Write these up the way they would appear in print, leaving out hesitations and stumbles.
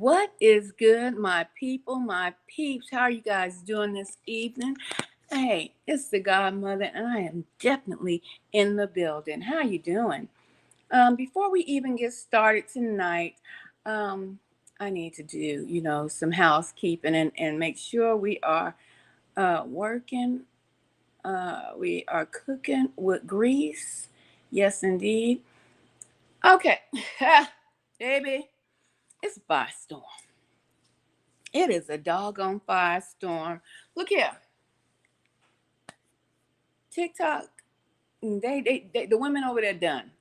What is good, my people, my peeps? How are you guys doing this evening? Hey, it's the Godmother, and I am definitely in the building. How are you doing? Before we even get started tonight, um, I need to do, some housekeeping and make sure we are working. We are cooking with grease. Yes, indeed. Okay, baby, it's a firestorm. It is a doggone firestorm. Look here, TikTok. The women over there done.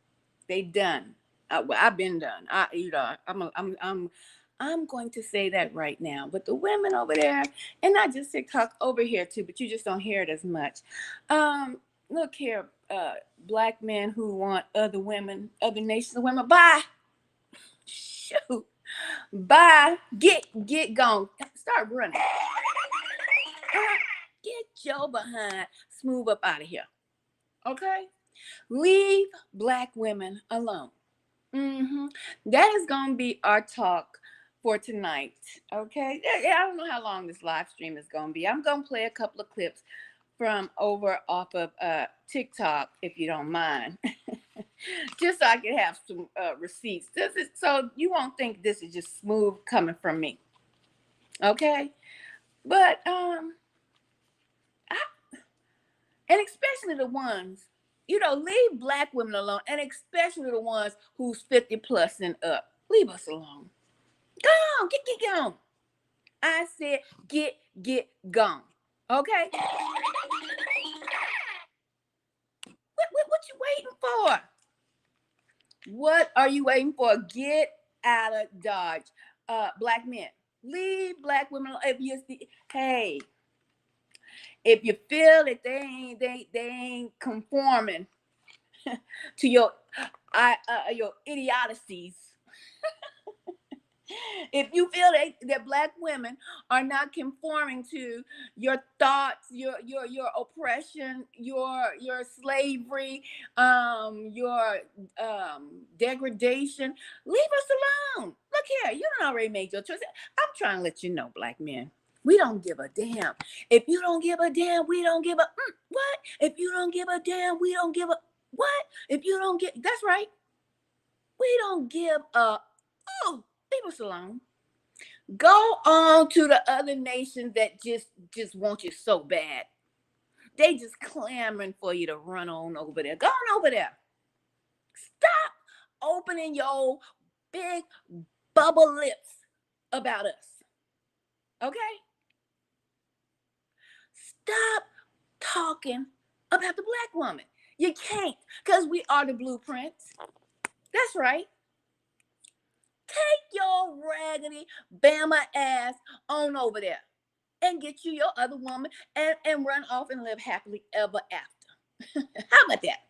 They done. I've been done. I'm going to say that right now. But the women over there, and not just TikTok, over here too. But you just don't hear it as much. Look here, black men who want other women, other nations of women. Bye. Shoot. Bye. Get gone. Start running. Get your behind smooth up out of here. Okay? Leave black women alone. That is going to be our talk for tonight. Okay? I don't know how long this live stream is going to be. I'm going to play a couple of clips from over off of TikTok, if you don't mind. Just so I can have some receipts. So you won't think this is just smooth coming from me. Okay? But and especially the ones, leave black women alone, and especially the ones who's 50 plus and up. Leave us alone. Go on, get gone. I said get gone. Okay? What you waiting for? What are you waiting for? Get out of Dodge. Black men, leave black women alone. If you feel that they ain't conforming to your idiocies, if you feel that black women are not conforming to your thoughts, your oppression, your slavery, your degradation, leave us alone. Look here, you done already made your choice. I'm trying to let you know, black men, we don't give a damn. If you don't give a damn, we don't give a what? If you don't give a damn, we don't give a what? If you don't get, that's right. We don't give a leave us alone. Go on to the other nations that just want you so bad. They just clamoring for you to run on over there. Go on over there. Stop opening your big bubble lips about us. Okay? Stop talking about the black woman. You can't, because we are the blueprints. That's right. Take your raggedy Bama ass on over there and get you your other woman and run off and live happily ever after. How about that?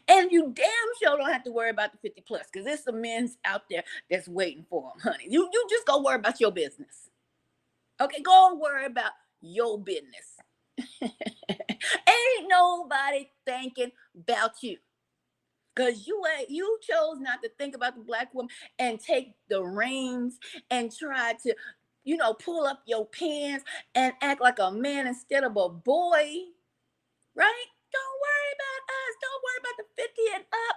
And you damn sure don't have to worry about the 50 plus, because there's some men out there that's waiting for them, honey. You just go worry about your business. Okay, go worry about your business. Ain't nobody thinking about you. Because you chose not to think about the black woman and take the reins and try to, pull up your pants and act like a man instead of a boy. Right? Don't worry about us. Don't worry about the 50 and up.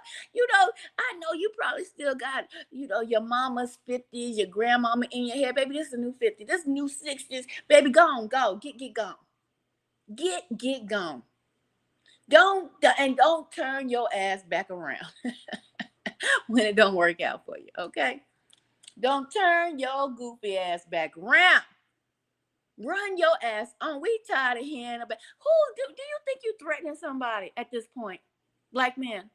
I know you probably still got, your mama's 50s, your grandmama in your head. Baby, this is a new 50. This is new 60s. Baby, go. Get gone. Get gone. Don't turn your ass back around when it don't work out for you, okay? Don't turn your goofy ass back around. Run your ass on. We tired of hearing about do you think you threatening somebody at this point? Black men.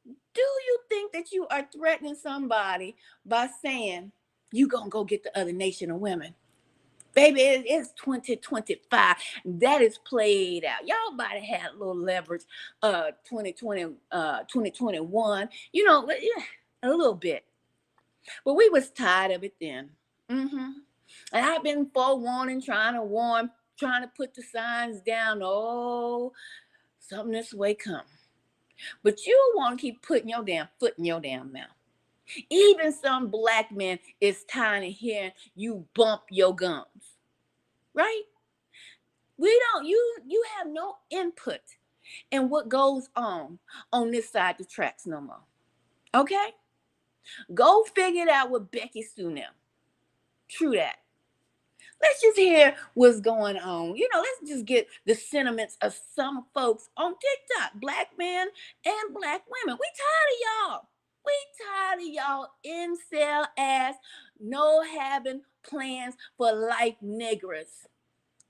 Do you think that you are threatening somebody by saying you gonna go get the other nation of women? Baby, it's 2025. That is played out. Y'all might have had a little leverage 2020, 2021, a little bit. But we was tired of it then. And I've been forewarning, trying to put the signs down. Oh, something this way come. But you want to keep putting your damn foot in your damn mouth. Even some black men is tired of hearing you bump your gums, right? You have no input in what goes on this side of the tracks no more. Okay? Go figure it out with Becky Sue now. True that. Let's just hear what's going on. Let's just get the sentiments of some folks on TikTok, black men and black women. We tired of y'all. We tired of y'all incel ass, no having plans for life niggers,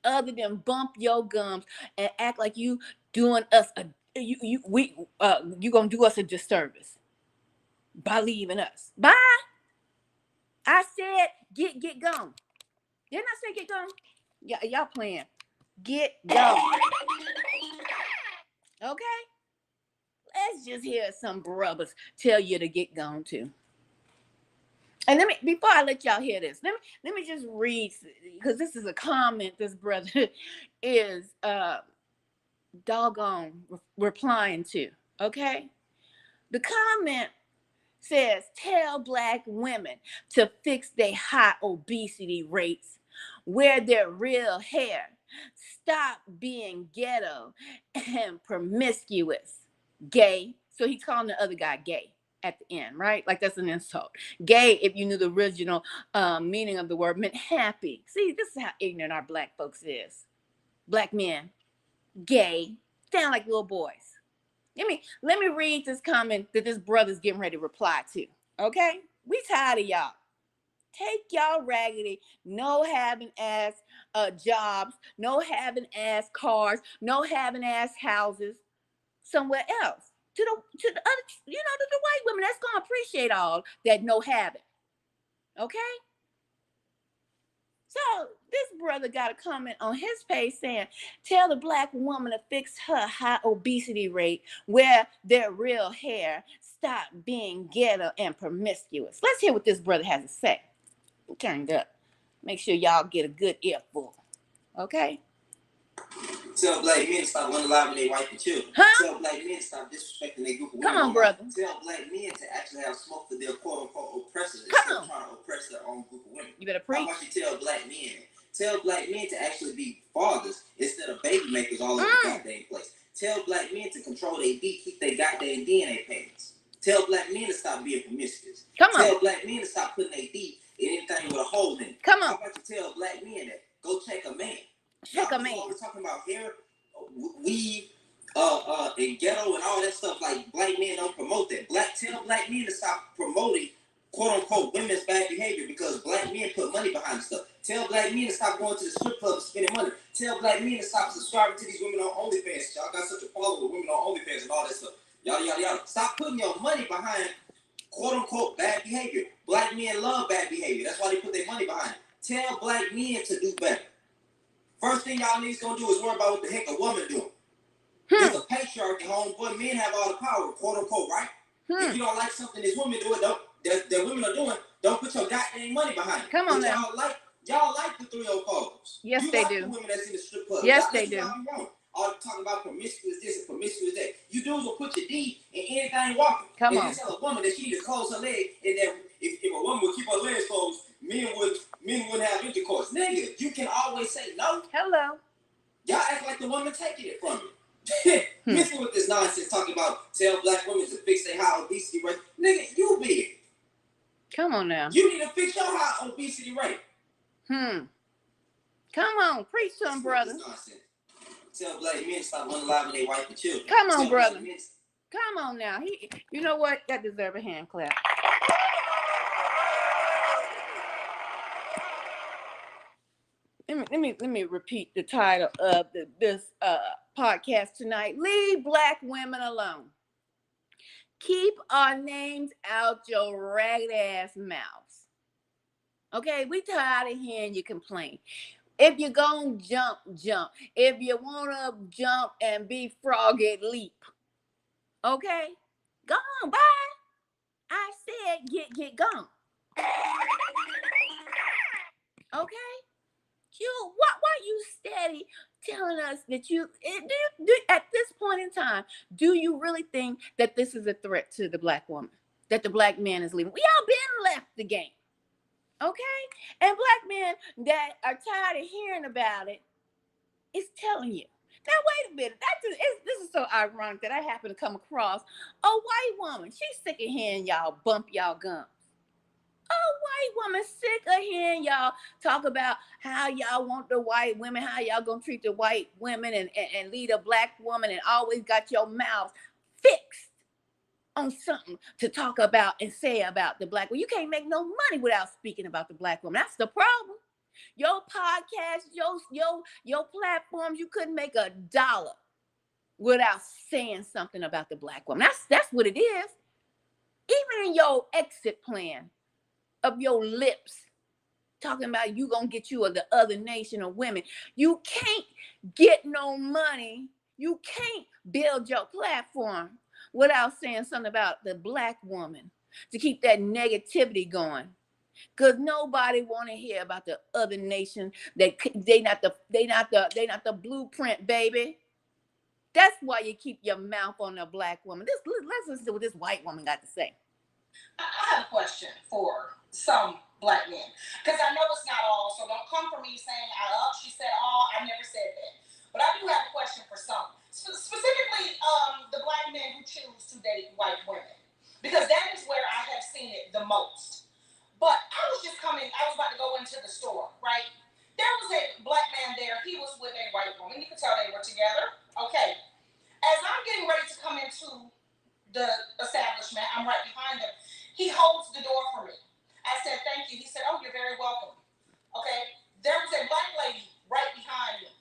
other than bump your gums and act like you doing us you gonna do us a disservice by leaving us. Bye. I said get gone. Didn't I say get gone? Y'all playing. Get gone. Okay? Let's just hear some brothers tell you to get gone too. And before I let y'all hear this, let me just read, because this is a comment this brother is doggone replying to. Okay? The comment says, tell black women to fix their high obesity rates, wear their real hair, stop being ghetto and promiscuous, gay. So he's calling the other guy gay at the end, right? Like that's an insult. Gay, if you knew the original meaning of the word, meant happy. See, this is how ignorant our black folks is. Black men, gay, sound like little boys. Let me read this comment that this brother's getting ready to reply to. Okay? We tired of y'all. Take y'all raggedy, no having ass jobs, no having ass cars, no having ass houses somewhere else. To the other, to the white women that's gonna appreciate all that no having. Okay? So this brother got a comment on his page saying, tell the black woman to fix her high obesity rate, wear their real hair, stop being ghetto and promiscuous. Let's hear what this brother has to say. Turned up. Make sure y'all get a good earful. Okay? Tell black men to stop unaliving their wife and children. Huh? Tell black men to stop disrespecting their group of women. Come on, brother. Tell black men to actually have smoke for their quote-unquote oppressors instead of trying to oppress their own group of women. You better preach. How about you tell black men? Tell black men to actually be fathers instead of baby makers all over the goddamn place. Tell black men to control their D, keep their goddamn DNA payments. Tell black men to stop being promiscuous. Tell black men to stop putting their D in anything with a hole in it. Come on. How about you tell black men that? Go check a man. Check a man. We're talking about hair, weave, and ghetto and all that stuff. Like black men don't promote that. Tell black men to stop promoting quote unquote women's bad behavior because black men put money behind stuff. Tell black men to stop going to the strip club and spending money. Tell black men to stop subscribing to these women on OnlyFans. Y'all got such a follower with women on OnlyFans and all that stuff. Yada. Stop putting your money behind quote unquote bad behavior. Black men love bad behavior. That's why they put their money behind it. Tell black men to do better. First thing y'all niggas gonna do is worry about what the heck a woman doing. There's a patriarchy, homeboy. Men have all the power, quote unquote, right? If you don't like something these women do, that women are doing, don't put your goddamn money behind it. Come on now. Y'all like the 304s. Yes, you they like do. The women that's in the strip club. Yes, they do. All talking about promiscuous this and promiscuous that. You dudes will put your D in anything walking. Come on. You tell a woman that she needs to close her leg, and that if a woman would keep her legs closed, men wouldn't have intercourse. Nigga, you can always say no. Hello. Y'all act like the woman taking it from you. Listen with this nonsense talking about tell black women to fix their high obesity rate. Nigga, you big. Come on now. You need to fix your high obesity rate. Come on, preach to him, brother. Tell black men to stop unaliving their wife and children. Come on, brother. Come on now. You know what? That deserves a hand clap. Let me repeat the title of this podcast tonight. Leave black women alone. Keep our names out your ragged ass mouths. Okay, we tired of hearing you complain. If you're gonna jump. If you wanna jump and be froggy, leap. Okay? Go on, bye. I said get gone. Okay? Why you steady telling us that at this point in time, do you really think that this is a threat to the black woman? that the black man is leaving. We all been left the game. Okay? And black men that are tired of hearing about it is telling you. Now, wait a minute. This is so ironic that I happen to come across a white woman. She's sick of hearing y'all bump y'all gums. A white woman sick of hearing y'all talk about how y'all want the white women, how y'all gonna treat the white women and lead a black woman, and always got your mouth fixed on something to talk about and say about the black woman. You can't make no money without speaking about the black woman. That's the problem. Your podcast, your platforms, you couldn't make $1 without saying something about the black woman. That's what it is. Even in your exit plan of your lips, talking about you gonna get you of the other nation of women, you can't get no money. You can't build your platform without saying something about the black woman to keep that negativity going. Cause nobody want to hear about the other nation. They not the blueprint, baby. That's why you keep your mouth on the black woman. Let's listen to what this white woman got to say. I have a question for some black men, because I know it's not all, so don't come for me saying, she said all, I never said that. But I do have a question for some, specifically the black men who choose to date white women, because that is where I have seen it the most. But I was about to go into the store, right? There was a black man there. He was with a white woman. You could tell they were together. Okay. As I'm getting ready to come into the establishment, I'm right behind him. He holds the door for me. I said, thank you. He said, oh, you're very welcome. Okay. There was a black lady right behind me.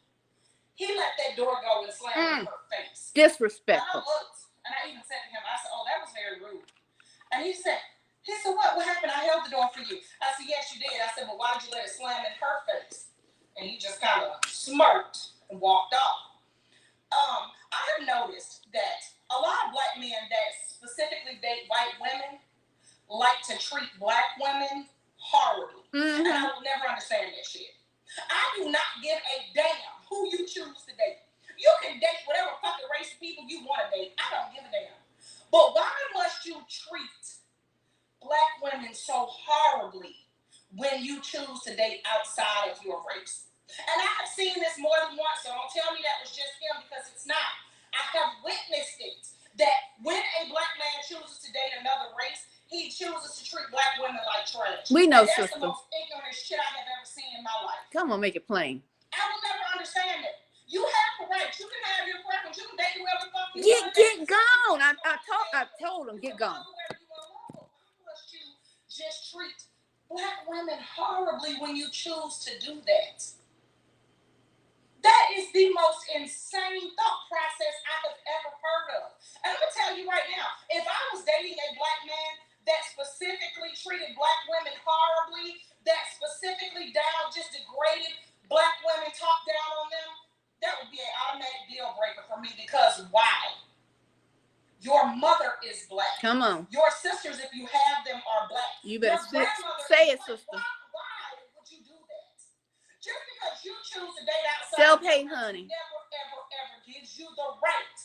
He let that door go and slammed in her face. Disrespectful. And I looked, and I even said to him, I said, oh, that was very rude. And he said, what happened? I held the door for you. I said, yes, you did. I said, but why did you let it slam in her face? And he just kind of smirked and walked off. I have noticed that a lot of black men that specifically date white women like to treat black women horribly. And I will never understand that shit. I do not give a damn who you choose to date. You can date whatever fucking race of people you want to date. I don't give a damn. But why must you treat black women so horribly when you choose to date outside of your race? And I have seen this more than once, so don't tell me that was just him, because it's not. I have witnessed it, that when a black man chooses to date another race, he chooses to treat black women like trash. We know, that's sister. The most ignorant shit I have ever seen in my life. Come on, make it plain. I will never understand it. You have the right. You can have your preference. You can date whoever the fuck you want. Get gone. I told him, get gone. Why must you just treat black women horribly when you choose to do that? That is the most insane thought process I have ever heard of. And I'm going to tell you right now, if I was dating a black man that specifically treated black women horribly, that specifically just degraded black women, talked down on them, that would be an automatic deal breaker for me, because why? Your mother is black. Come on. Your sisters, if you have them, are black. You better say it, sister. Why would you do that? Just because you choose to date outside, self-hate, honey, never, ever gives you the right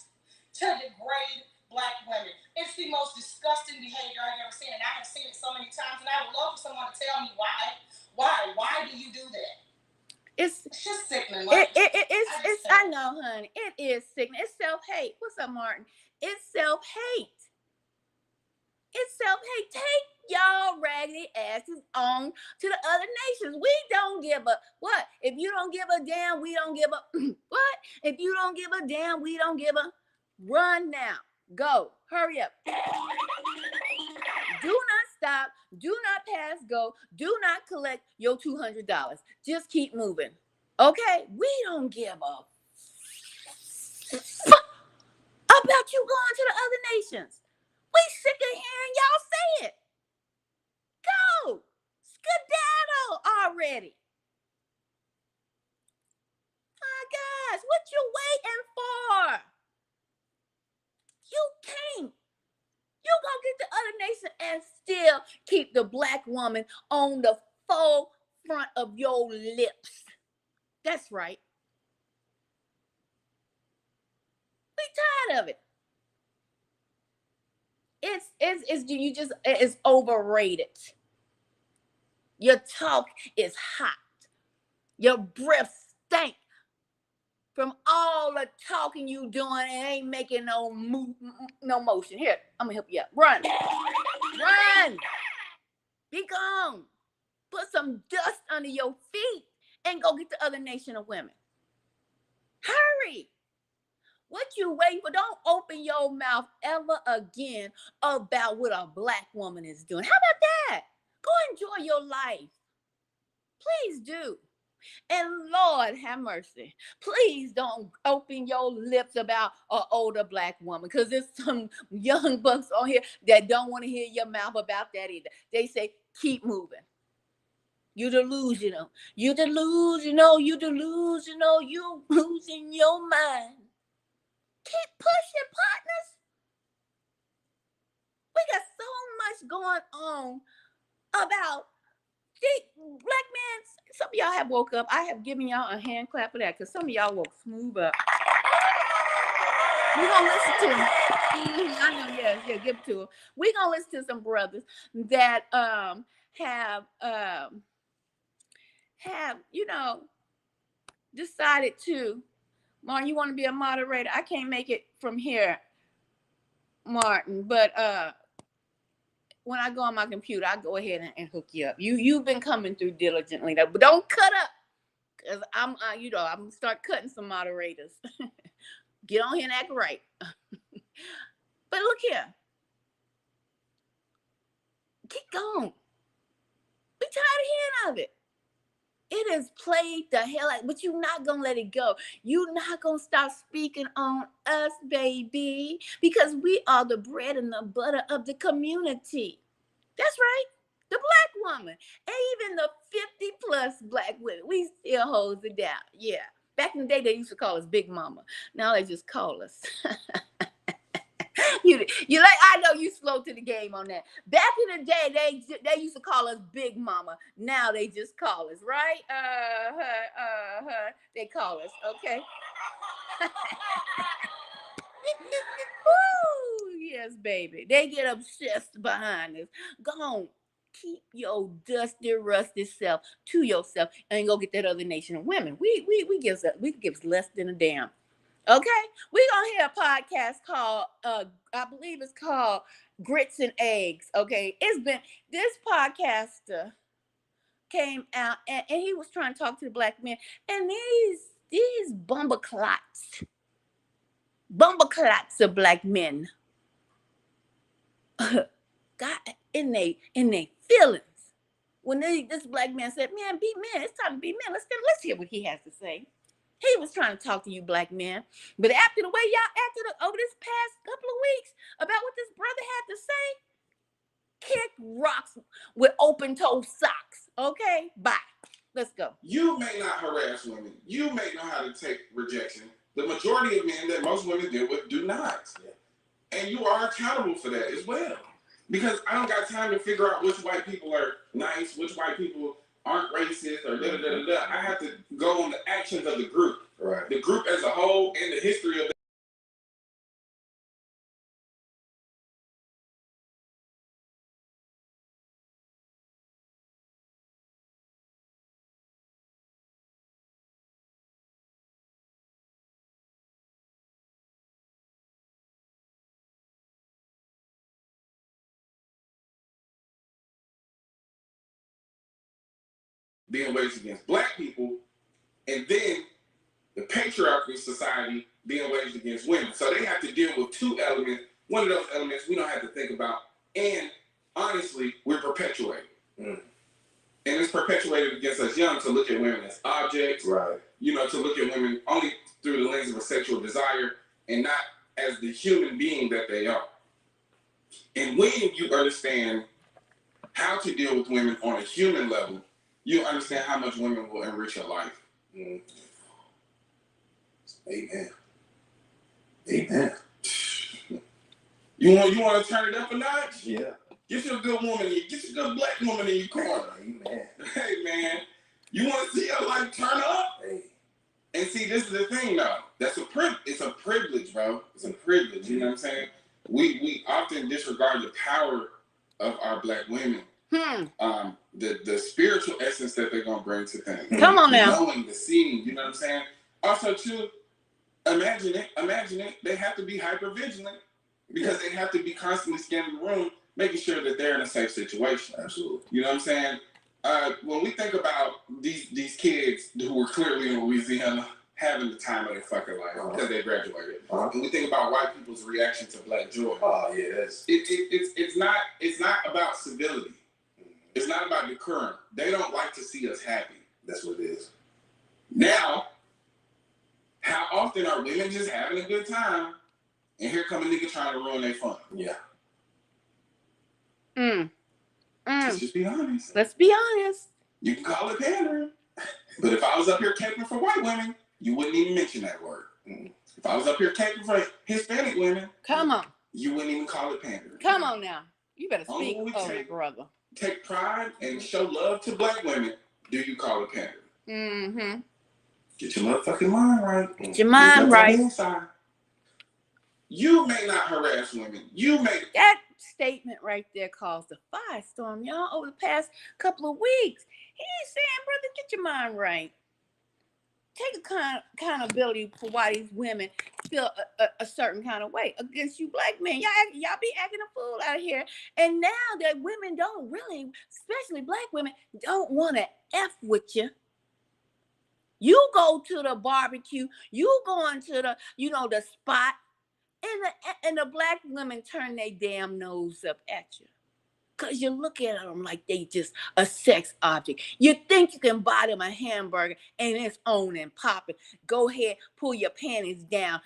to degrade black women. It's the most disgusting behavior I've ever seen, and I have seen it so many times, and I would love for someone to tell me why. Why do you do that? It's just sickening. I know, honey. It is sickening. It's self-hate. What's up, Martin? It's self-hate. It's self-hate. Take y'all raggedy asses on to the other nations. We don't give a what? If you don't give a damn, we don't give a what? If you don't give a damn, we don't give a run now. Go. Hurry up. Do not stop. Do not pass go. Do not collect your $200. Just keep moving. Okay? We don't give a fuck about you going to the other nations. We sick of hearing y'all say it. Go. Skedaddle already. My gosh, what you waiting for? You can't. You gonna get the other nation and still keep the black woman on the forefront of your lips. That's right. We tired of it. it's overrated. Your talk is hot. Your breath stank from all the talking you doing and ain't making no motion. Here, I'm gonna help you out. Run, run, be gone. Put some dust under your feet and go get the other nation of women. Hurry. What you waiting for? Don't open your mouth ever again about what a black woman is doing. How about that? Go enjoy your life. Please do. And Lord have mercy. Please don't open your lips about an older black woman, because there's some young bucks on here that don't want to hear your mouth about that either. They say, keep moving. You delusional. You delusional. You delusional. You losing your mind. Keep pushing, partners. We got so much going on about black men. Some of y'all have woke up. I have given y'all a hand clap for that, because some of y'all woke smooth up. We're gonna listen to them. I know, yeah, give it to them. We're gonna listen to some brothers that have decided to. Martin, you want to be a moderator? I can't make it from here, Martin, but when I go on my computer, I go ahead and hook you up. You've been coming through diligently, but don't cut up, because I'm gonna start cutting some moderators. Get on here and act right. But look here, keep going. We tired of hearing of it. It has played the hell out, but you're not gonna let it go. You're not gonna stop speaking on us, baby, because we are the bread and the butter of the community. That's right. The black woman. And even the 50+ black women, we still holds it down. Yeah. Back in the day, they used to call us Big Mama. Now they just call us. You like, I know you slow to the game on that. Back in the day, they used to call us Big Mama. Now they just call us, right? They call us, okay? Woo, yes, baby. They get obsessed behind us. Go on. Keep your dusty, rusty self to yourself and go get that other nation of women. We give less than a damn. Okay, we're gonna hear a podcast called I believe it's called Grits and Eggs. Okay, this podcaster came out and he was trying to talk to the black men, and these bumberclots of black men got in they feelings when this black man said, "Man, be men. It's time to be men. Let's hear what he has to say." He was trying to talk to you black men. But after the way y'all acted over this past couple of weeks about what this brother had to say, kick rocks with open-toe socks. Okay? Bye. Let's go. You may not harass women. You may know how to take rejection. The majority of men that most women deal with do not. Yeah. And you are accountable for that as well. Because I don't got time to figure out which white people are nice, which white people aren't racist, or da-da-da-da-da. I have to go on the actions of the group. Right. The group as a whole and the history of being waged against black people, and then the patriarchal society being waged against women. So they have to deal with two elements. One of those elements we don't have to think about. And honestly, we're perpetuating. Mm. And it's perpetuated against us young to look at women as objects. Right. To look at women only through the lens of a sexual desire and not as the human being that they are. And when you understand how to deal with women on a human level, you understand how much women will enrich your life. Mm. Amen. Amen. You want to turn it up a notch? Yeah. Get your good woman in. Get your good black woman in your corner. Amen. Hey man, you want to see your life turn up? Hey. And see, this is the thing, though. It's a privilege, bro. It's a privilege. You know what I'm saying? we often disregard the power of our Black women. The spiritual essence that they're gonna bring to things. Come on now. Knowing, the seeing, you know what I'm saying? Also, too, imagine it, they have to be hyper vigilant because they have to be constantly scanning the room, making sure that they're in a safe situation. Absolutely. You know what I'm saying? When we think about these kids who were clearly in Louisiana having the time of their fucking life because they graduated, and we think about white people's reaction to Black joy. Oh yeah, it's not about civility. It's not about decorum. They don't like to see us happy. That's what it is. Now, how often are women just having a good time, and here come a nigga trying to ruin their fun? Yeah. Let's just be honest. Let's be honest. You can call it pandering, but if I was up here caping for white women, you wouldn't even mention that word. If I was up here caping for Hispanic women, come on, you wouldn't even call it pandering. Come on now. You better speak, brother. Take pride and show love to Black women. Do you call it pandering? Get your motherfucking mind right. Get your mind right. Inside. You may not harass women. You may. That statement right there caused a firestorm, y'all, over the past couple of weeks. He's saying, brother, get your mind right. Take accountability for why these women feel a certain kind of way against you Black men. Y'all be acting a fool out here. And now that women don't really, especially Black women, don't want to F with you. You go to the barbecue, you go into the, the spot, and the Black women turn their damn nose up at you. Because you look at them like they just a sex object. You think you can buy them a hamburger and it's on and popping. Go ahead, pull your panties down.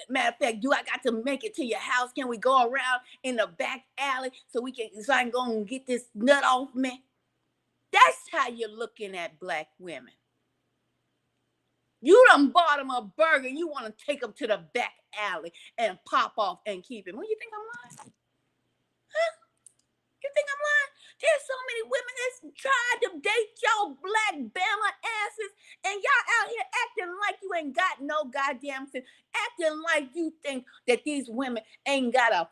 Matter of fact, do I got to make it to your house? Can we go around in the back alley so I can go and get this nut off me? That's how you're looking at Black women. You done bought them a burger and you want to take them to the back alley and pop off and keep him. Well, you think I'm lying? Huh? You think I'm lying? There's so many women that's tried to date y'all Black Bama asses, and y'all out here acting like you ain't got no goddamn sense, acting like you think that these women ain't got a.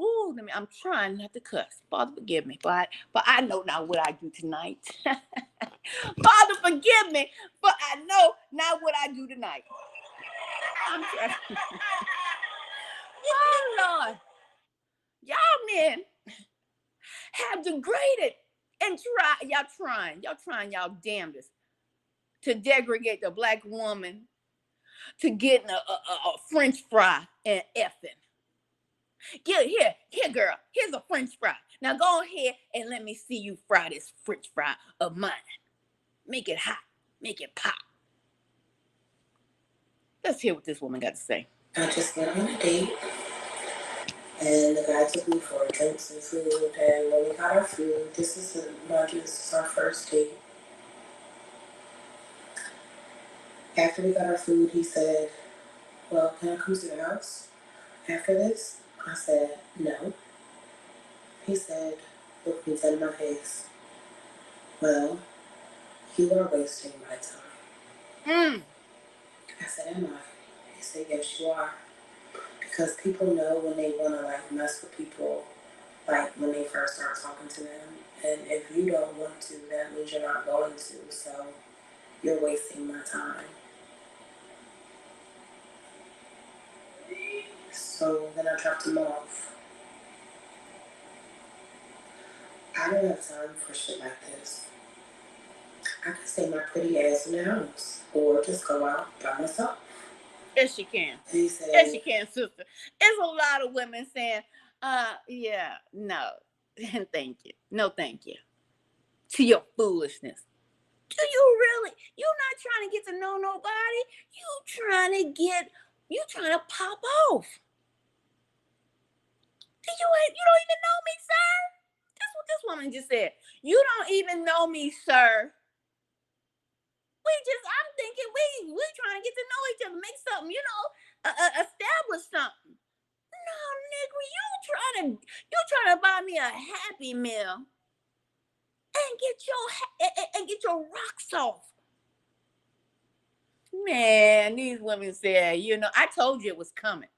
Ooh, I'm trying not to cuss. Father, forgive me, but I know not what I do tonight. Father, forgive me, but I know not what I do tonight. I'm trying. Oh Lord, y'all men have degraded and y'all trying y'all damnedest to degrade the Black woman to getting a French fry and effing. Here, girl, here's a French fry. Now go ahead and let me see you fry this French fry of mine. Make it hot, make it pop. Let's hear what this woman got to say. I just went on a date. And the guy took me for drinks and food, and when we got our food, this is our first date. After we got our food, he said, well, can I come to the house after this? I said, no. He said, look me dead in my face. Well, you are wasting my time. I said, am I? He said, yes, you are. Because people know when they want to mess with people, when they first start talking to them. And if you don't want to, that means you're not going to. So you're wasting my time. So then I dropped him off. I don't have time for shit like this. I can stay my pretty ass in the house or just go out by myself. Yes, she can. Said, yes, she can, sister. There's a lot of women saying, yeah, no, thank you. No, thank you. To your foolishness. Do you really? You're not trying to get to know nobody. You trying to pop off. You don't even know me, sir? That's what this woman just said. You don't even know me, sir. I'm thinking we trying to get to know each other, make something, establish something. No, nigga, you trying to buy me a Happy Meal and get your rocks off. Man, these women said, I told you it was coming.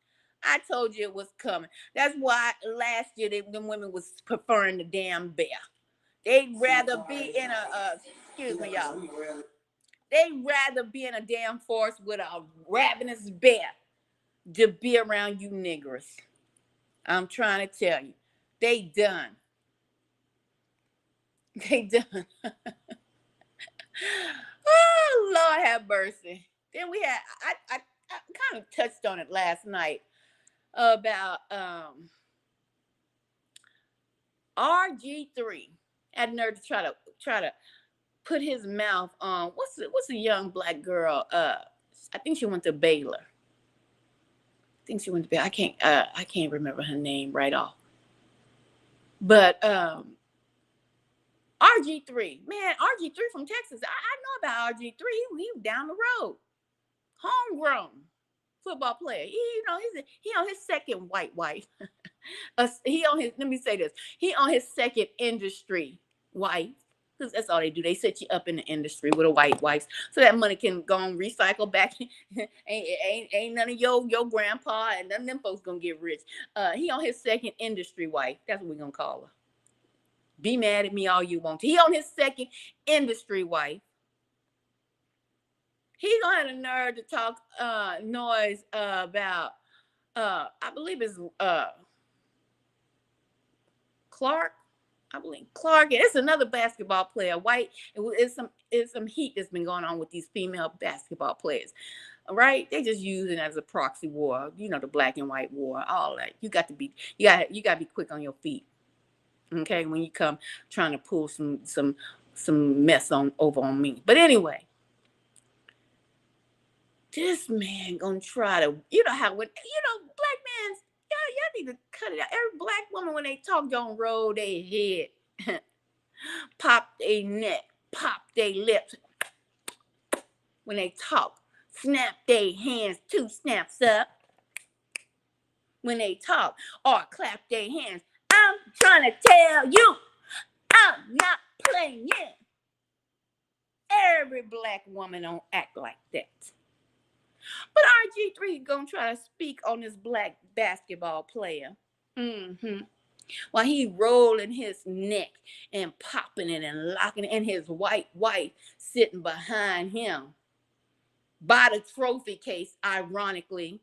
I told you it was coming. That's why last year them women was preferring the damn bear. They'd rather be in a excuse me, y'all. They'd rather be in a damn forest with a ravenous bear to be around you niggers. I'm trying to tell you, they done. They done. Oh Lord have mercy. Then we had I kind of touched on it last night about RG3 had nerve to try to put his mouth on what's a young black girl? I think she went to Baylor. I think she went to Baylor. I can't remember her name right off. But RG3, man, RG3 from Texas. I know about RG3. He was down the road, homegrown football player. He on his second white wife. He on his. Let me say this. He on his second industry wife. Because that's all they do. They set you up in the industry with a white wife, so that money can go and recycle back. ain't none of your grandpa and none of them folks gonna get rich. He on his second industry wife. That's what we gonna call her. Be mad at me all you want to. He on his second industry wife. He gonna have the nerve to talk noise about I believe it's Clark. I believe Clark. It's another basketball player, white. It's some heat that's been going on with these female basketball players. All right, they just use it as a proxy war. The black and white war, all that. You got to be quick on your feet. Okay, when you come trying to pull some mess over on me. But anyway, this man gonna try to, how when black men, y'all need to cut it out. Every black woman when they talk don't roll their head, pop their neck, pop their lips when they talk, snap their hands 2 snaps up when they talk, or clap their hands. I'm trying to tell you, I'm not playing. Every black woman don't act like that. But RG3 gonna try to speak on this black basketball player. While he rolling his neck and popping it and locking it, and his white wife sitting behind him by the trophy case, ironically.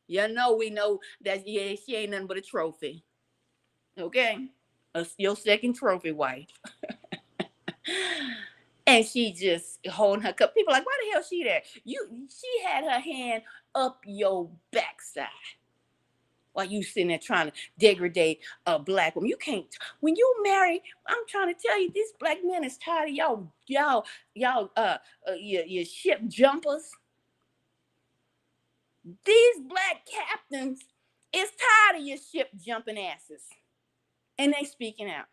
We know that, she ain't nothing but a trophy. Okay? Your second trophy wife. And she just holding her cup. People are like, why the hell she there? She had her hand up your backside while you sitting there trying to degrade a black woman. You can't. When you marry, I'm trying to tell you, these black men is tired of y'all your ship jumpers. These black captains is tired of your ship jumping asses, and they speaking out.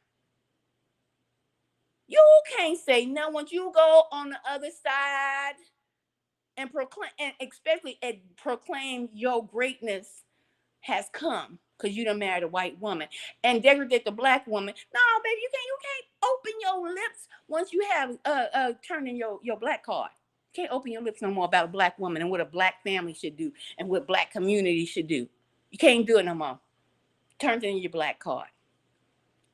You can't say no once you go on the other side and proclaim, and especially proclaim your greatness has come because you done married a white woman and degrade the black woman. No, baby, you can't open your lips once you have turned in your black card. You can't open your lips no more about a black woman and what a black family should do and what black community should do. You can't do it no more. Turn in your black card.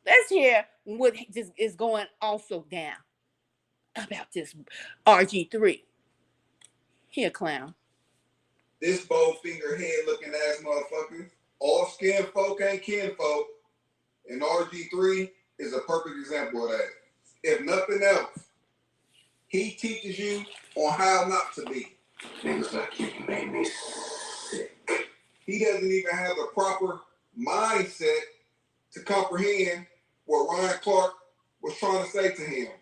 Let's hear what just is going also down about this RG3. Here, clown. This bow finger head looking ass motherfucker. All skin folk ain't kin folk. And RG3 is a perfect example of that. If nothing else, he teaches you on how not to be. Niggas like you made me sick. He doesn't even have the proper mindset to comprehend what Ryan Clark was trying to say to him.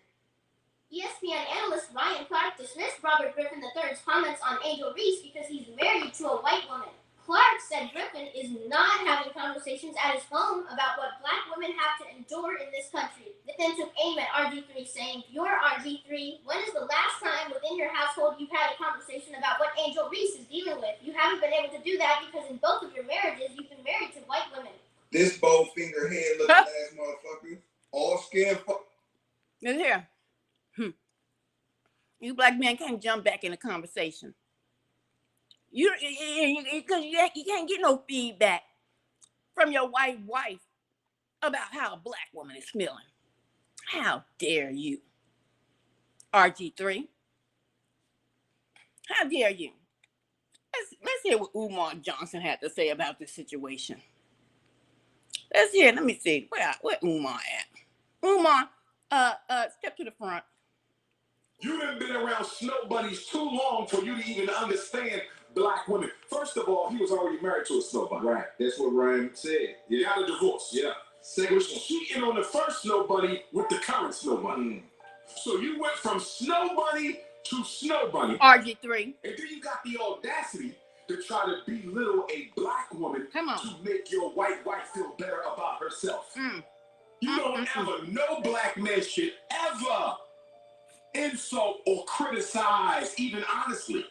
ESPN analyst Ryan Clark dismissed Robert Griffin III's comments on Angel Reese because he's married to a white woman. Clark said Griffin is not having conversations at his home about what black women have to endure in this country. They then took aim at RG3, saying, "You're RG3. When is the last time within your household you've had a conversation about what Angel Reese is dealing with? You haven't been able to do that because in both of your marriages, you've been married to white women." This bow finger head looking ass motherfucker. All skin folk. Look here. You black men can't jump back in the conversation. Because you can't get no feedback from your white wife about how a black woman is feeling. How dare you, RG3? How dare you? Let's hear what Umar Johnson had to say about this situation. Let's hear. Let me see. Where Umar at? Umar, step to the front. You done been around snow bunnies too long for you to even understand black women. First of all, he was already married to a snow bunny. Right. That's what Ryan said. He got a divorce. Yeah. He was cheating on the first snow bunny with the current snow bunny. So you went from snow bunny to snow bunny. RG3. And then you got the audacity to try to belittle a black woman to make your white wife feel better about herself. You don't ever, no black man should ever insult or criticize, even honestly,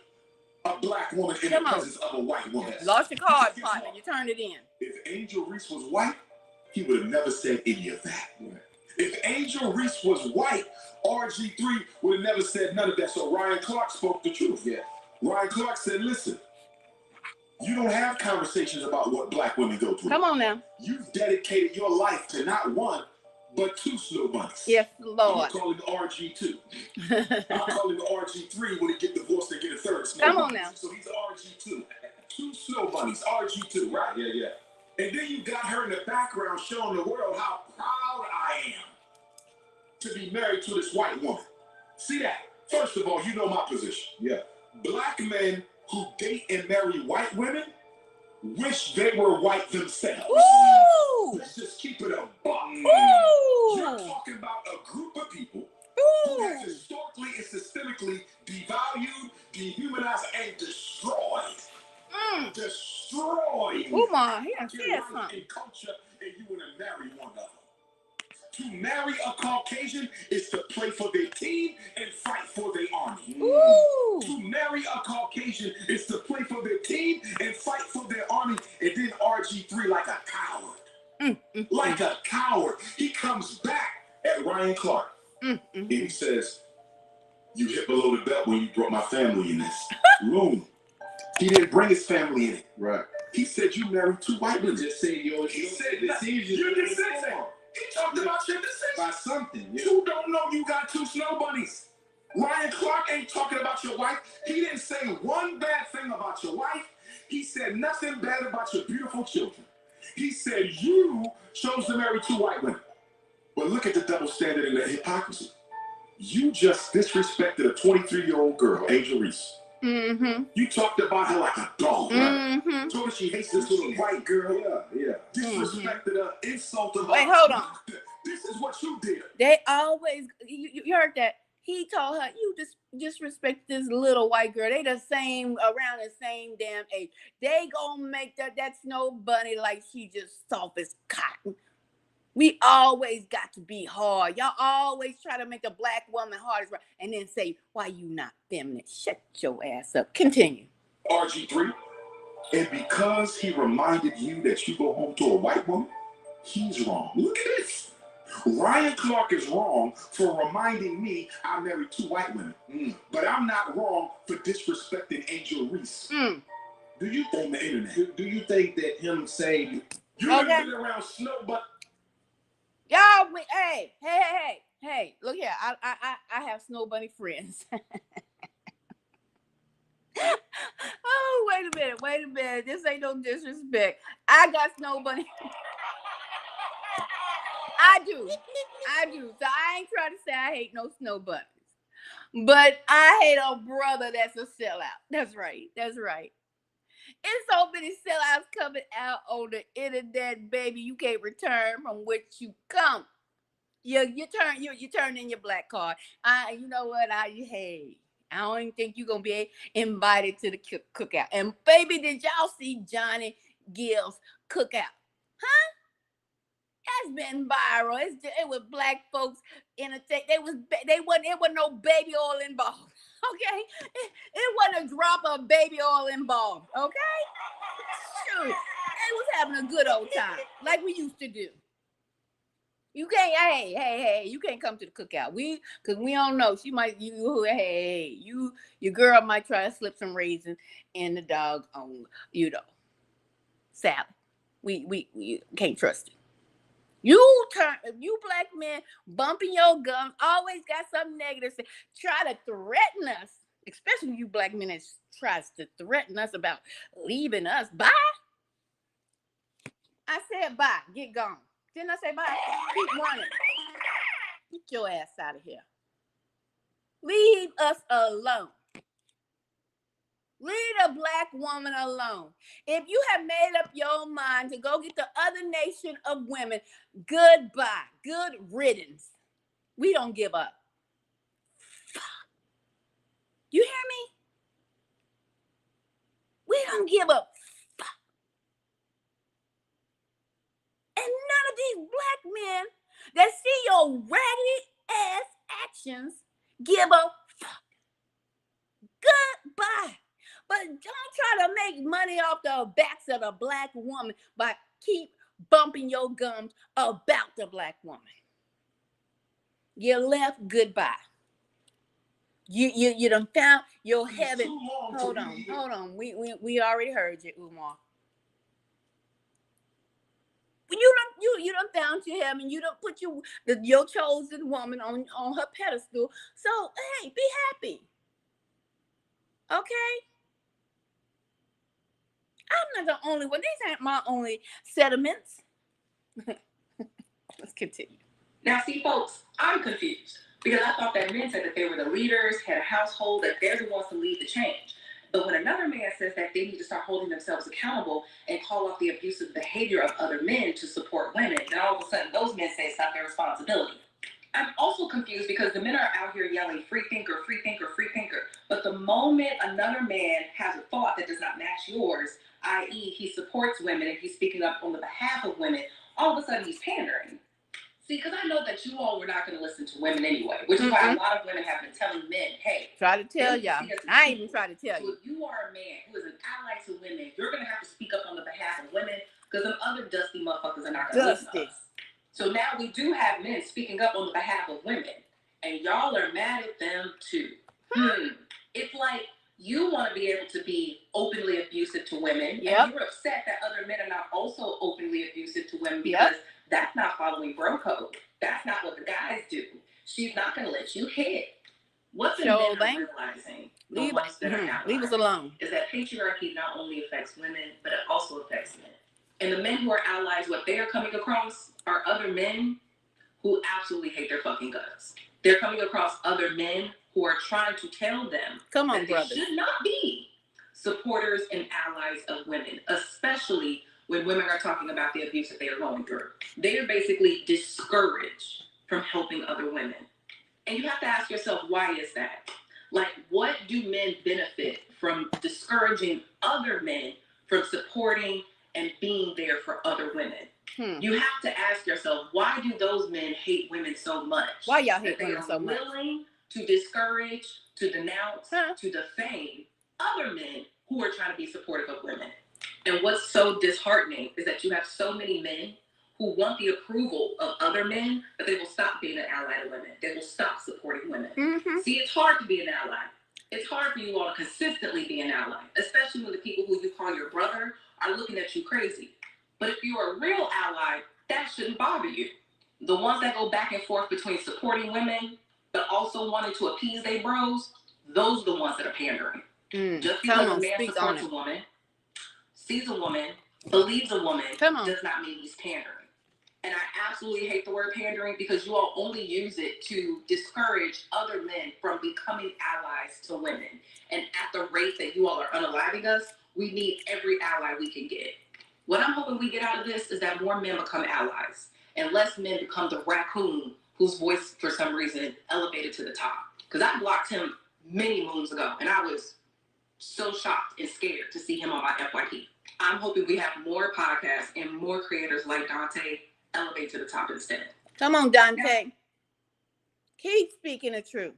a black woman in the presence of a white woman. Lost your card, partner. You turned it in. If Angel Reese was white, he would have never said any of that. Right. If Angel Reese was white, RG3 would have never said none of that. So Ryan Clark spoke the truth. Yeah. Ryan Clark said, listen, you don't have conversations about what black women go through. Come on now. You've dedicated your life to not one, but two snow bunnies. Yes, Lord. I'm calling RG2. I'm calling RG3 when he get divorced and get a third snow Come bunny. on now. So he's RG2. Two snow bunnies, RG2, right? Yeah, yeah. And then you got her in the background showing the world how proud I am to be married to this white woman. See that? First of all, you know my position. Yeah. Black men who date and marry white women wish they were white themselves. Ooh. Let's just keep it a buck. Ooh. You're talking about a group of people who have historically and systemically devalued, dehumanized, and destroyed. Destroyed. Umar, he done said something. In culture, and you want to marry one of them. To marry a Caucasian is to play for their team and fight for their army. Ooh. To marry a Caucasian is to play for their team and fight for their army. And then RG3 like a coward. Like a coward. He comes back at Ryan Clark. And he says, you hit below the belt when you brought my family in this room. He didn't bring his family in it. Right. He said you married two white women. Just say yours. He said decision. You just said that. He talked about your decision. By something. Yeah. You don't know you got two snow bunnies. Ryan Clark ain't talking about your wife. He didn't say one bad thing about your wife. He said nothing bad about your beautiful children. He said you chose to marry two white women. But look at the double standard and the hypocrisy. You just disrespected a 23-year-old girl, Angel Reese. You talked about her like a dog, right? Told her she hates this little white girl. Yeah. Disrespected her, insulted her. Wait, hold on. This is what you did. They always, you heard that. He told her, you disrespect this little white girl. They the same, around the same damn age. They gonna make that snow bunny like she just soft as cotton. We always got to be hard. Y'all always try to make a black woman hard as right, and then say, why you not feminine? Shut your ass up. Continue. RG3, and because he reminded you that you go home to a white woman, he's wrong. Look at this. Ryan Clark is wrong for reminding me I married two white women. But I'm not wrong for disrespecting Angel Reese. Do you think the internet? Do you think that him saying you haven't been around snow, but y'all, hey, look here. I have snow bunny friends. Oh, wait a minute. This ain't no disrespect. I got snow bunny. I do. So I ain't trying to say I hate no snow bunnies. But I hate a brother that's a sellout. That's right. It's so many sellouts coming out on the internet, baby. You can't return from which you come. You turn in your black card. You know what? I don't even think you're gonna be invited to the cookout. And baby, did y'all see Johnny Gill's cookout? Huh? That's been viral. It was black folks entertain. It wasn't no baby oil involved. Okay, it wasn't a drop of baby oil involved. Okay, shoot, they was having a good old time like we used to do. You can't, hey, you can't come to the cookout. Cause we don't know. She might your girl might try to slip some raisins in the dog on, salad. We can't trust it. You black men bumping your gums, always got something negative to say, try to threaten us, especially you black men that tries to threaten us about leaving us. Bye. I said bye. Get gone. Didn't I say bye? Keep running. Get your ass out of here. Leave us alone. Leave the black woman alone. If you have made up your mind to go get the other nation of women, goodbye. Good riddance. We don't give up. You hear me? We don't give up. And none of these black men that see your raggedy ass actions give a fuck. Goodbye. But don't try to make money off the backs of the black woman by keep bumping your gums about the black woman. You left, goodbye. You done found your heaven. Hold on. We already heard you, Umar. You done found your heaven. You done put your chosen woman on her pedestal. So hey, be happy. Okay? I'm not the only one. These ain't my only sentiments. Let's continue. Now, see, folks, I'm confused because I thought that men said that they were the leaders, had a household, that they're the ones to lead the change. But when another man says that they need to start holding themselves accountable and call out the abusive behavior of other men to support women, then all of a sudden those men say it's not their responsibility. I'm also confused because the men are out here yelling free thinker, free thinker, free thinker. But the moment another man has a thought that does not match yours, i.e. he supports women and he's speaking up on the behalf of women, all of a sudden he's pandering. See, because I know that you all were not going to listen to women anyway, which is why a lot of women have been telling men, hey. Try to tell y'all. I ain't even try to tell you. If you are a man who is an ally to women, you're going to have to speak up on the behalf of women because them other dusty motherfuckers are not going to listen to us. So now we do have men speaking up on the behalf of women, and y'all are mad at them too. It's like you want to be able to be openly abusive to women, and you're upset that other men are not also openly abusive to women because that's not following bro code. That's not what the guys do. She's not going to let you hit. What the men are realizing, leave us alone, is that patriarchy not only affects women, but it also affects men. And the men who are allies, what they are coming across are other men who absolutely hate their fucking guts. They're coming across other men who are trying to tell them that they should not be supporters and allies of women, especially when women are talking about the abuse that they are going through. They are basically discouraged from helping other women. And you have to ask yourself, why is that? Like, what do men benefit from discouraging other men from supporting and being there for other women? You have to ask yourself, why do those men hate women so much? Why y'all hate women so much? They are willing to discourage, to denounce, to defame other men who are trying to be supportive of women. And what's so disheartening is that you have so many men who want the approval of other men that they will stop being an ally to women. They will stop supporting women. See, it's hard to be an ally. It's hard for you all to consistently be an ally, especially when the people who you call your brother are looking at you crazy. But if you're a real ally, that shouldn't bother you. The ones that go back and forth between supporting women, but also wanting to appease their bros, those are the ones that are pandering. Just because a man supports a woman, sees a woman, believes a woman, does not mean he's pandering. And I absolutely hate the word pandering because you all only use it to discourage other men from becoming allies to women. And at the rate that you all are unaliving us, we need every ally we can get. What I'm hoping we get out of this is that more men become allies and less men become the raccoon whose voice, for some reason, elevated to the top. Because I blocked him many moons ago, and I was so shocked and scared to see him on my FYP. I'm hoping we have more podcasts and more creators like Dante elevate to the top instead. Come on, Dante. Keep speaking the truth.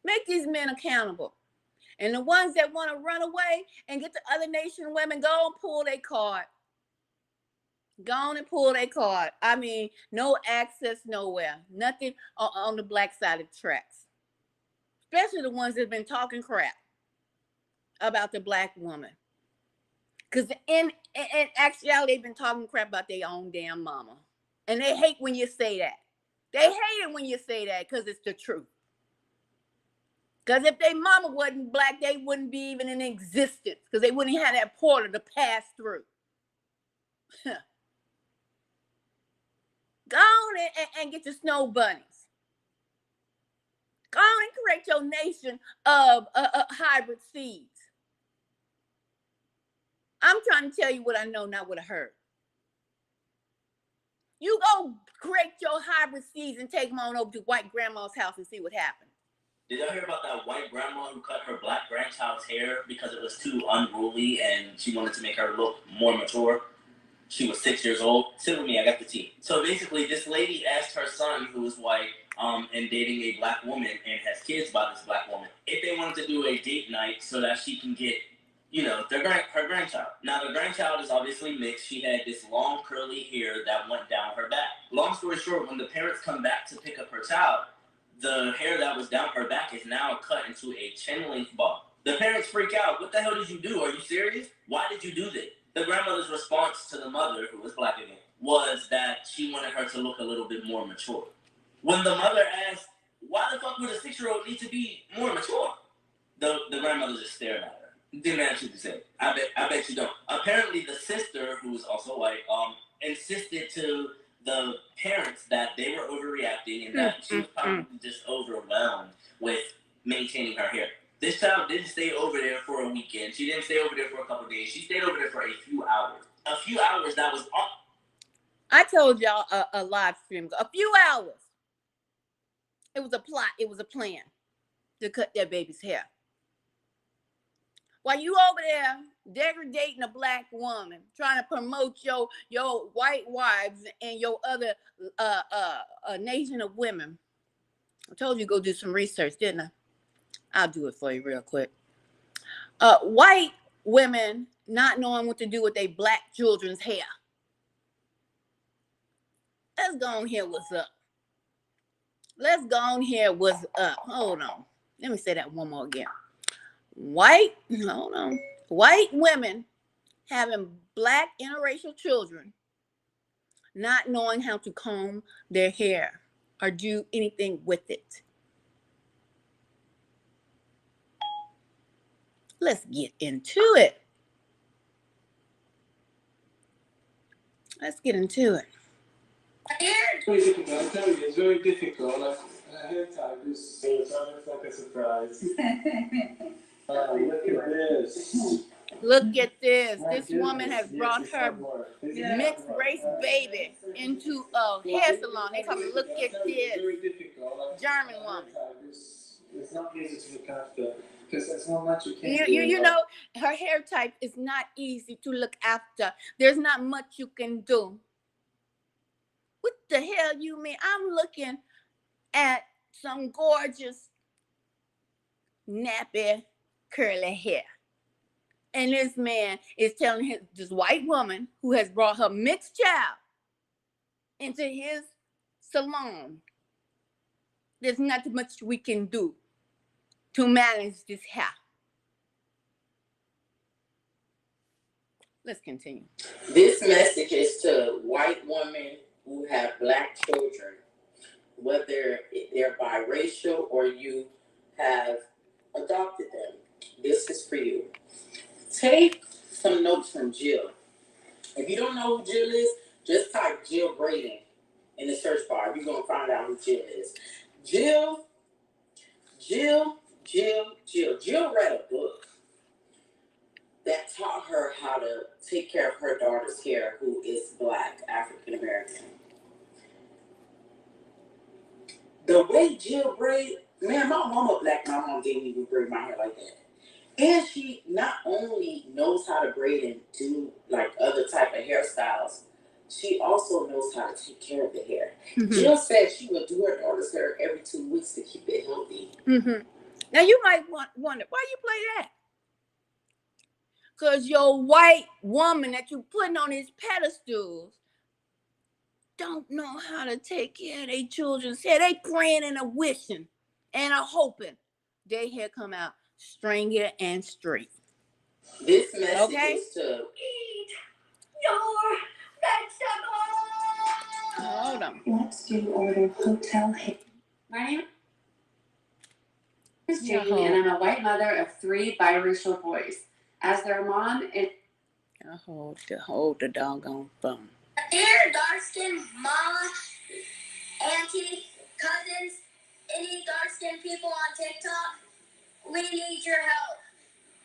Make these men accountable. And the ones that want to run away and get the other nation women, go and pull their card. Go on and pull their card. I mean, no access nowhere. Nothing on the black side of the tracks. Especially the ones that have been talking crap about the black woman. Because in actuality, they've been talking crap about their own damn mama. And they hate when you say that. They hate it when you say that because it's the truth. Because if their mama wasn't black, they wouldn't be even in existence. Because they wouldn't have that portal to pass through. Go on and get your snow bunnies. Go on and create your nation of hybrid seeds. I'm trying to tell you what I know, not what I heard. You go create your hybrid seeds and take them on over to white grandma's house and see what happens. Did y'all hear about that white grandma who cut her black grandchild's hair because it was too unruly and she wanted to make her look more mature? She was 6 years old. Sit with me, I got the tea. So basically, this lady asked her son, who was white, and dating a black woman and has kids by this black woman, if they wanted to do a date night so that she can get, her grandchild. Now, the grandchild is obviously mixed. She had this long, curly hair that went down her back. Long story short, when the parents come back to pick up her child, the hair that was down her back is now cut into a chin-length bob. The parents freak out. What the hell did you do? Are you serious? Why did you do this? The grandmother's response to the mother, who was black again, was that she wanted her to look a little bit more mature. When the mother asked, why the fuck would a 6-year-old need to be more mature? The grandmother just stared at her. Didn't answer to say. I bet you don't. Apparently, the sister, who was also white, insisted to the parents that they were overreacting and that she was probably just overwhelmed with maintaining her hair. This child didn't stay over there for a weekend. She didn't stay over there for a couple of days. She stayed over there for a few hours. A few hours, that was all. I told y'all a live stream ago. A few hours. It was a plot. It was a plan to cut that baby's hair. While you over there degrading a black woman, trying to promote your white wives and your other nation of women. I told you go do some research, didn't I? I'll do it for you real quick. White women not knowing what to do with their black children's hair. Let's go on here what's up. Let's go on here what's up. Hold on. Let me say that one more again. White women having black interracial children not knowing how to comb their hair or do anything with it. Let's get into it. Let's get into it. I'm telling you, it's very difficult. Hair type is like a surprise. Look at this. Look at this. This woman has brought her mixed race baby into a hair salon. They come look at this German woman. It's not easy to look after because there's not much you can do. You know, her hair type is not easy to look after. There's not much you can do. What the hell you mean? I'm looking at some gorgeous, nappy, curly hair. And this man is telling this white woman who has brought her mixed child into his salon, there's not much we can do to manage this hair. Let's continue. This message is to white women who have black children, whether they're biracial or you have adopted them. This is for you. Take some notes from Jill. If you don't know who Jill is, just type Jill Braden in the search bar. You're going to find out who Jill is. Jill read a book that taught her how to take care of her daughter's hair, who is black, African American. The way Jill braid, man, my mama black, my mom didn't even braid my hair like that. And she not only knows how to braid and do like other type of hairstyles, she also knows how to take care of the hair. Mm-hmm. Jill said she would do her daughter's hair every 2 weeks to keep it healthy. Mm-hmm. Now you might wonder, why you play that? Because your white woman that you putting on these pedestals don't know how to take care of their children's hair. They praying and a wishing and a hoping their hair come out stringy and straight. This message is to Eat your vegetables. Hold on. Let's do order hotel hit. My name is Jamie, and I'm a white mother of 3 biracial boys. As their mom, I hold the doggone phone. Dear dark-skinned mama, auntie, cousins, any dark-skinned people on TikTok, we need your help.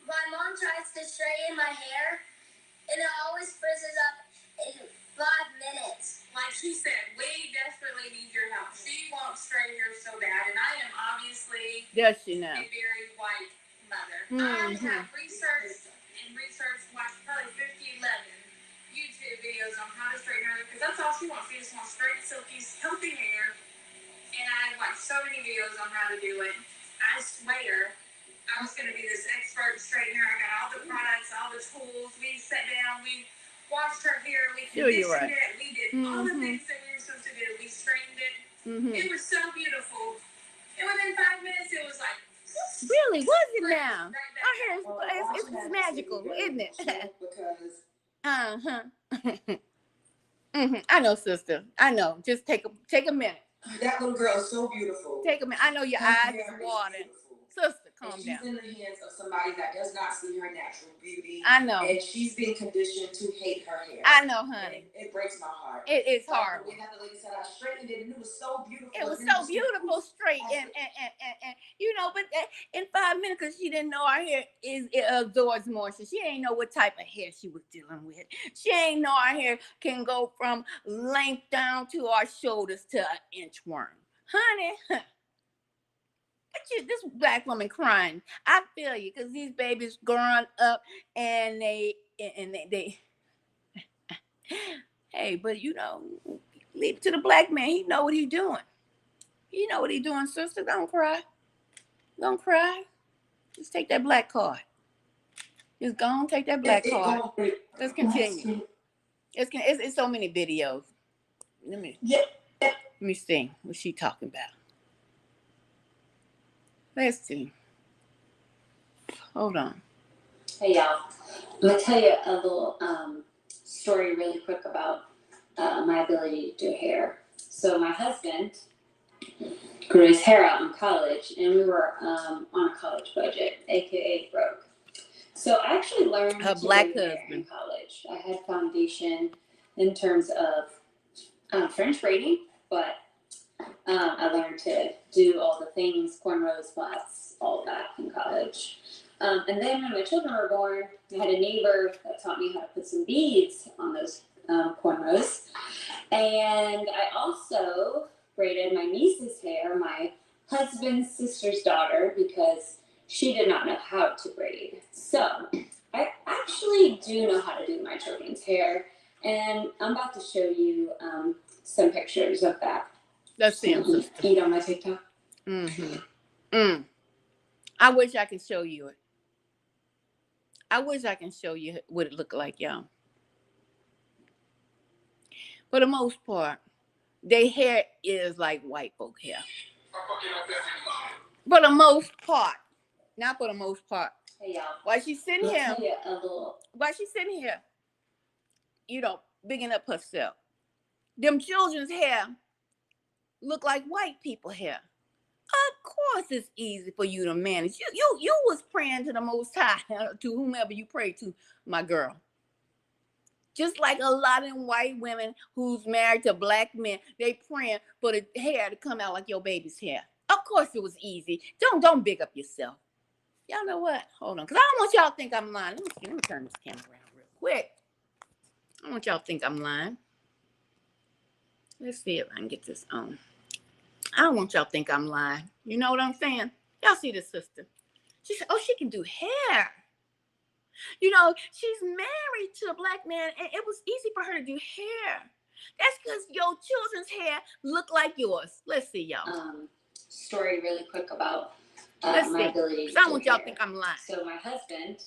My mom tries to straighten my hair, and it always frizzes up in 5 minutes. Like she said, we desperately need your help. She wants straight hair so bad, and I am obviously Does she know? a very white mother. Mm-hmm. I have researched like probably 50, 11 YouTube videos on how to straighten her, because that's all she wants. She just wants straight, silky, healthy hair. And I watched so many videos on how to do it. I swear I was going to be this expert straightener. I got all the products, all the tools. We sat down, we washed her hair, we conditioned it, we did all the things that we were supposed to do. We straightened it. It was so beautiful. And within 5 minutes, it was like, Really? Was it now? right back. Our hair is it's magical, isn't it? because I know, sister. I know. Just take a minute. that little girl is so beautiful. Take a minute. I know your Her eyes hair is is watering. beautiful. Sister, And calm she's down. in the hands of somebody that does not see her natural beauty. I know. And she's been conditioned to hate her hair. I know, honey. It breaks my heart. It is Like, horrible. the way that the lady said I straightened it, and it was so beautiful. It was And so beautiful, straight, and you know, but in 5 minutes, because she didn't know our hair it absorbs moisture. She ain't know what type of hair she was dealing with. She ain't know our hair can go from length down to our shoulders to an inchworm, honey. This black woman crying. I feel you, because these babies growing up and they hey, but you know, leave it to the black man. He know what he doing. He know what he doing, sister. Don't cry. Don't cry. Just take that black card. Just go on, take that black card. Let's continue. It's so many videos. Let me see what she talking about. Let's see. Hold on. Hey y'all, I'm gonna tell you a little story really quick about my ability to do hair. So my husband grew his hair out in college, and we were on a college budget, aka broke. So I actually learned Her to black do hair in husband. college. I had foundation in terms of French braiding, but I learned to do all the things, cornrows, plaits, all that in college. And then when my children were born, I had a neighbor that taught me how to put some beads on those cornrows. And I also braided my niece's hair, my husband's sister's daughter, because she did not know how to braid. So I actually do know how to do my children's hair. And I'm about to show you some pictures of that. Let's see him, sister. Eat on my TikTok. I wish I could show you it. I wish I can show you what it looked like, y'all. For the most part, their hair is like white folk hair. For the most part. Not for the most part. Hey, y'all. While she's sitting here, I'll tell you a little. while she's sitting here, you know, bigging up herself. Them children's hair look like white people hair. Of course it's easy for you to manage. You was praying to the Most High, to whomever you pray to, my girl. Just like a lot of white women who's married to black men, they praying for the hair to come out like your baby's hair. Of course it was easy. Don't big up yourself. Y'all know what? Hold on, because I don't want y'all to think I'm lying. Let me turn this camera around real quick. I don't want y'all to think I'm lying. Let's see if I can get this on. I don't want y'all to think I'm lying. You know what I'm saying? Y'all see this sister. She said, oh, she can do hair. You know, she's married to a black man, and it was easy for her to do hair. That's because your children's hair look like yours. Let's see, y'all. Story really quick about Let's my see. ability to I don't do want y'all to hair. think I'm lying. So my husband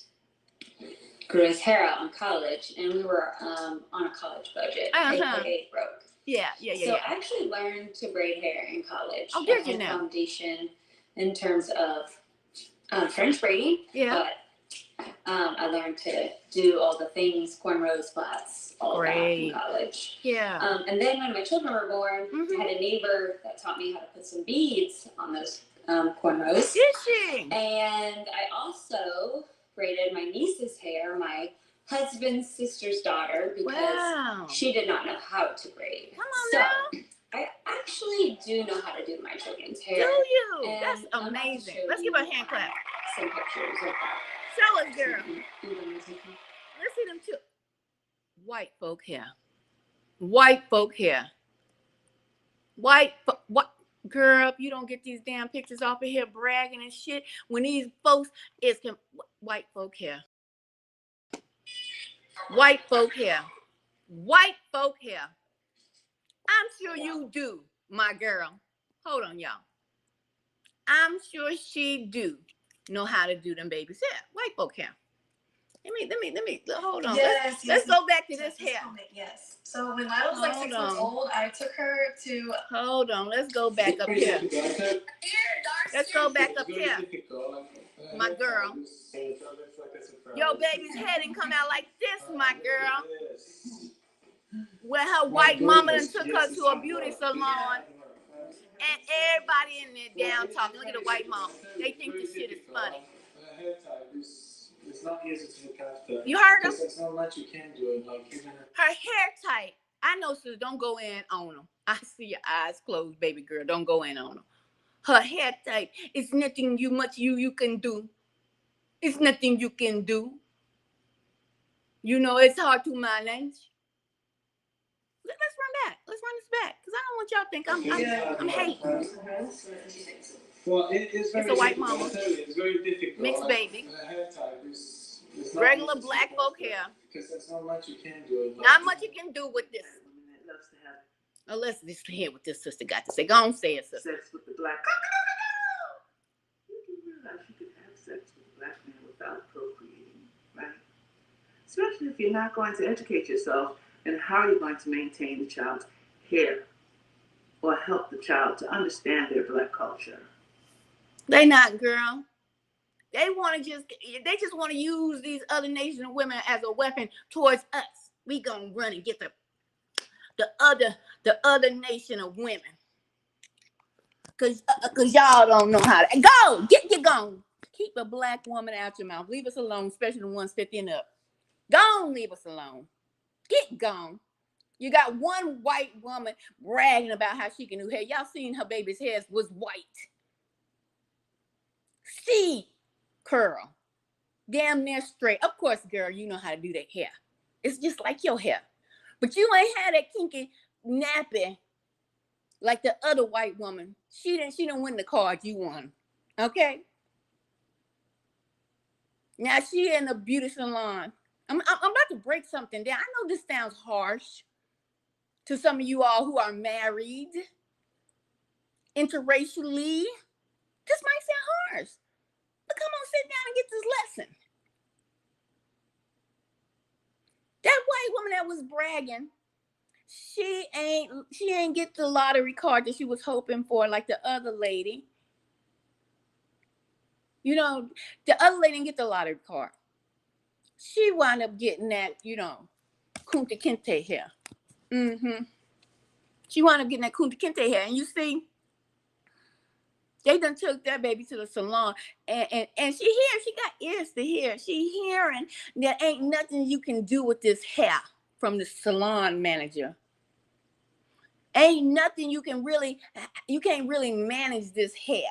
grew his hair out in college, and we were on a college budget, aka broke. Yeah. So I actually learned to braid hair in college. Oh, did I you had now? foundation in terms of French braiding. Yeah. But I learned to do all the things, cornrows, plaits, all that in college. Yeah. And then when my children were born, I had a neighbor that taught me how to put some beads on those cornrows. Did she? And I also braided my niece's hair, my husband's sister's daughter, because she did not know how to braid. Come on so now. I actually do know how to do my children's hair. Do you? And That's amazing. Let's give her a hand clap. Some pictures of that. Show us, girl. Let's see them too. White folk hair. White folk hair. What? Girl, you don't get these damn pictures off of here bragging and shit. When these folks is white folk hair. White folk hair. White folk hair. I'm sure you do, my girl. Hold on, y'all. I'm sure she do know how to do them babies hair. White folk hair. Let me hold on. Yes, let's go back to this hair. Yes. So when Lila was like 6 months old, I took her to. Hold on. Let's go back up here. Let's go back up here. My girl. Your baby's head didn't come out like this, my girl. Where her white mama done took her to a beauty salon. And everybody in there down talking. Look at the white mom. They think this shit is funny. It's not easy to look after. You heard them? There's not much you can do. Like her hair tight. I know, sis. Don't go in on them. I see your eyes closed, baby girl. Don't go in on them. Her hair tight. It's nothing you can do. It's nothing you can do. You know it's hard to manage. Let's run back. Let's run this back, because I don't want y'all to think I'm hating. Well, it's very a white mama. It's very difficult. Mixed baby. Hair type is regular black folk hair. Because there's not much you can do. Not much you can do with this. Oh, let's just hear what this sister got to say. Go on, say it, sister. Sex with the black. You do realize you can have sex with a black man without procreating, right? Especially if you're not going to educate yourself and how you're going to maintain the child's hair or help the child to understand their black culture. They not, girl. They just want to use these other nations of women as a weapon towards us. We gonna run and get the other nation of women. Cause y'all don't know how to go. Get gone. Keep a black woman out your mouth. Leave us alone, especially the ones 50 and up. Gone, leave us alone. Get gone. You got one white woman bragging about how she can do hair. Y'all seen her baby's hair was white. See, curl. Damn near straight. Of course, girl, you know how to do that hair. It's just like your hair. But you ain't had that kinky nappy like the other white woman. She didn't win the card you won. Okay? Now she in the beauty salon. I'm about to break something down. I know this sounds harsh to some of you all who are married interracially. This might sound harsh. But come on, sit down and get this lesson. That white woman that was bragging, she ain't get the lottery card that she was hoping for like the other lady. You know, the other lady didn't get the lottery card. She wound up getting that, Kunta Kinte hair. She wound up getting that Kunta Kinte hair. And you see, they done took that baby to the salon. And she hears, she got ears to hear. She hearing there ain't nothing you can do with this hair from the salon manager. Ain't nothing you can't really manage this hair.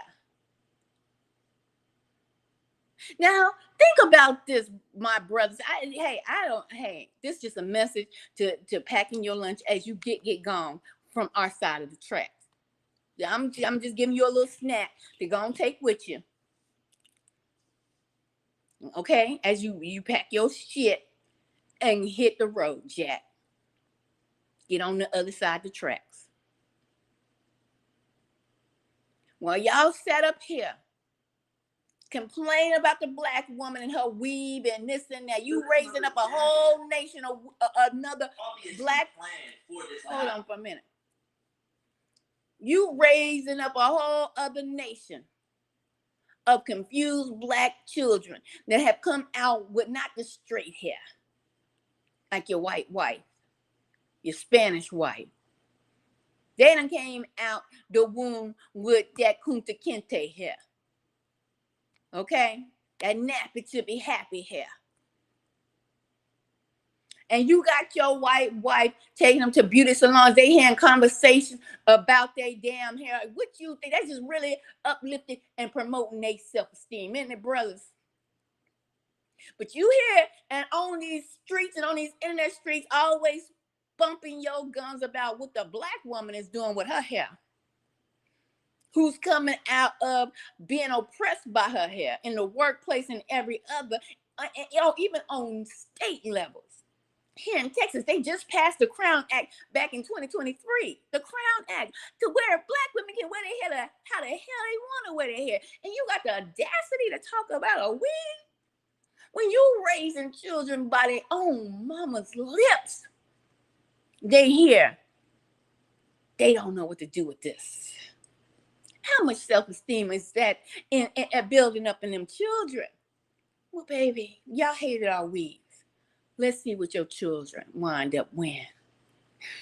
Now, think about this, my brothers. This is just a message to packing your lunch as you get gone from our side of the tracks. I'm just giving you a little snack to go and take with you. Okay? As you pack your shit and hit the road, Jack. Get on the other side of the tracks. Well, y'all sat up here complain about the black woman and her weave and this and that. You raising up a whole nation of another black. Hold on for a minute. You raising up a whole other nation of confused black children that have come out with not the straight hair, like your white wife, your Spanish wife. They done came out the womb with that Kunta Kinte hair. Okay? That nappy to be happy hair. And you got your white wife taking them to beauty salons. They having conversations about their damn hair. What you think? That's just really uplifting and promoting their self-esteem, isn't it, brothers? But you hear and on these streets and on these internet streets always bumping your guns about what the black woman is doing with her hair. Who's coming out of being oppressed by her hair in the workplace and every other, even on state levels. Here in Texas, they just passed the Crown Act back in 2023. The Crown Act to where black women can wear their hair how the hell they want to wear their hair. And you got the audacity to talk about a wig? When you raising children by their own mama's lips, they hear, they don't know what to do with this. How much self-esteem is that in building up in them children? Well, baby, y'all hated our weaves. Let's see what your children wind up wearing.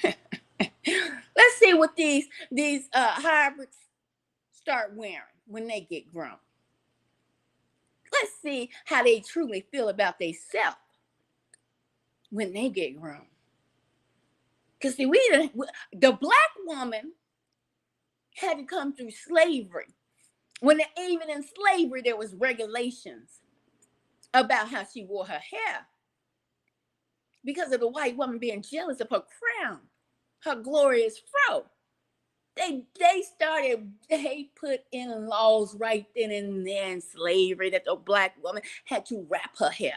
Let's see what these hybrids start wearing when they get grown. Let's see how they truly feel about themselves when they get grown. Because see, the black woman had to come through slavery. Even in slavery, there was regulations about how she wore her hair. Because of the white woman being jealous of her crown, her glorious fro. They put in laws right then and there in slavery that the black woman had to wrap her hair.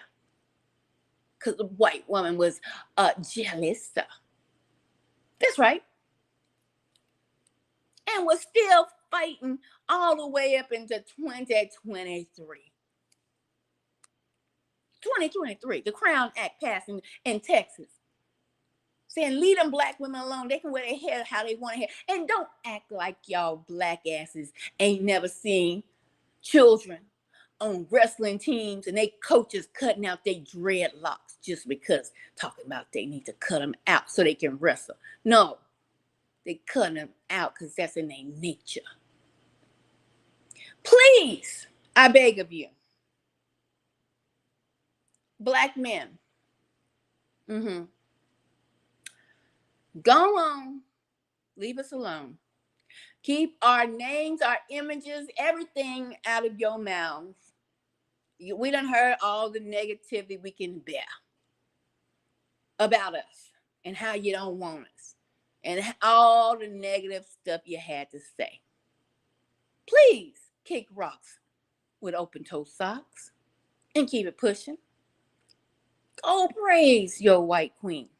Because the white woman was jealous. That's right. And we're still fighting all the way up into 2023. 2023, the Crown Act passed in Texas. Saying leave them black women alone. They can wear their hair how they want to hair. And don't act like y'all black asses ain't never seen children on wrestling teams and they coaches cutting out their dreadlocks just because talking about they need to cut them out so they can wrestle. No, they cutting them out because that's in their nature. Please, I beg of you, black men, go on, leave us alone. Keep our names, our images, everything out of your mouth. We done heard all the negativity we can bear about us and how you don't want us and all the negative stuff you had to say. Please kick rocks with open-toe socks and keep it pushing. Go praise your white queen.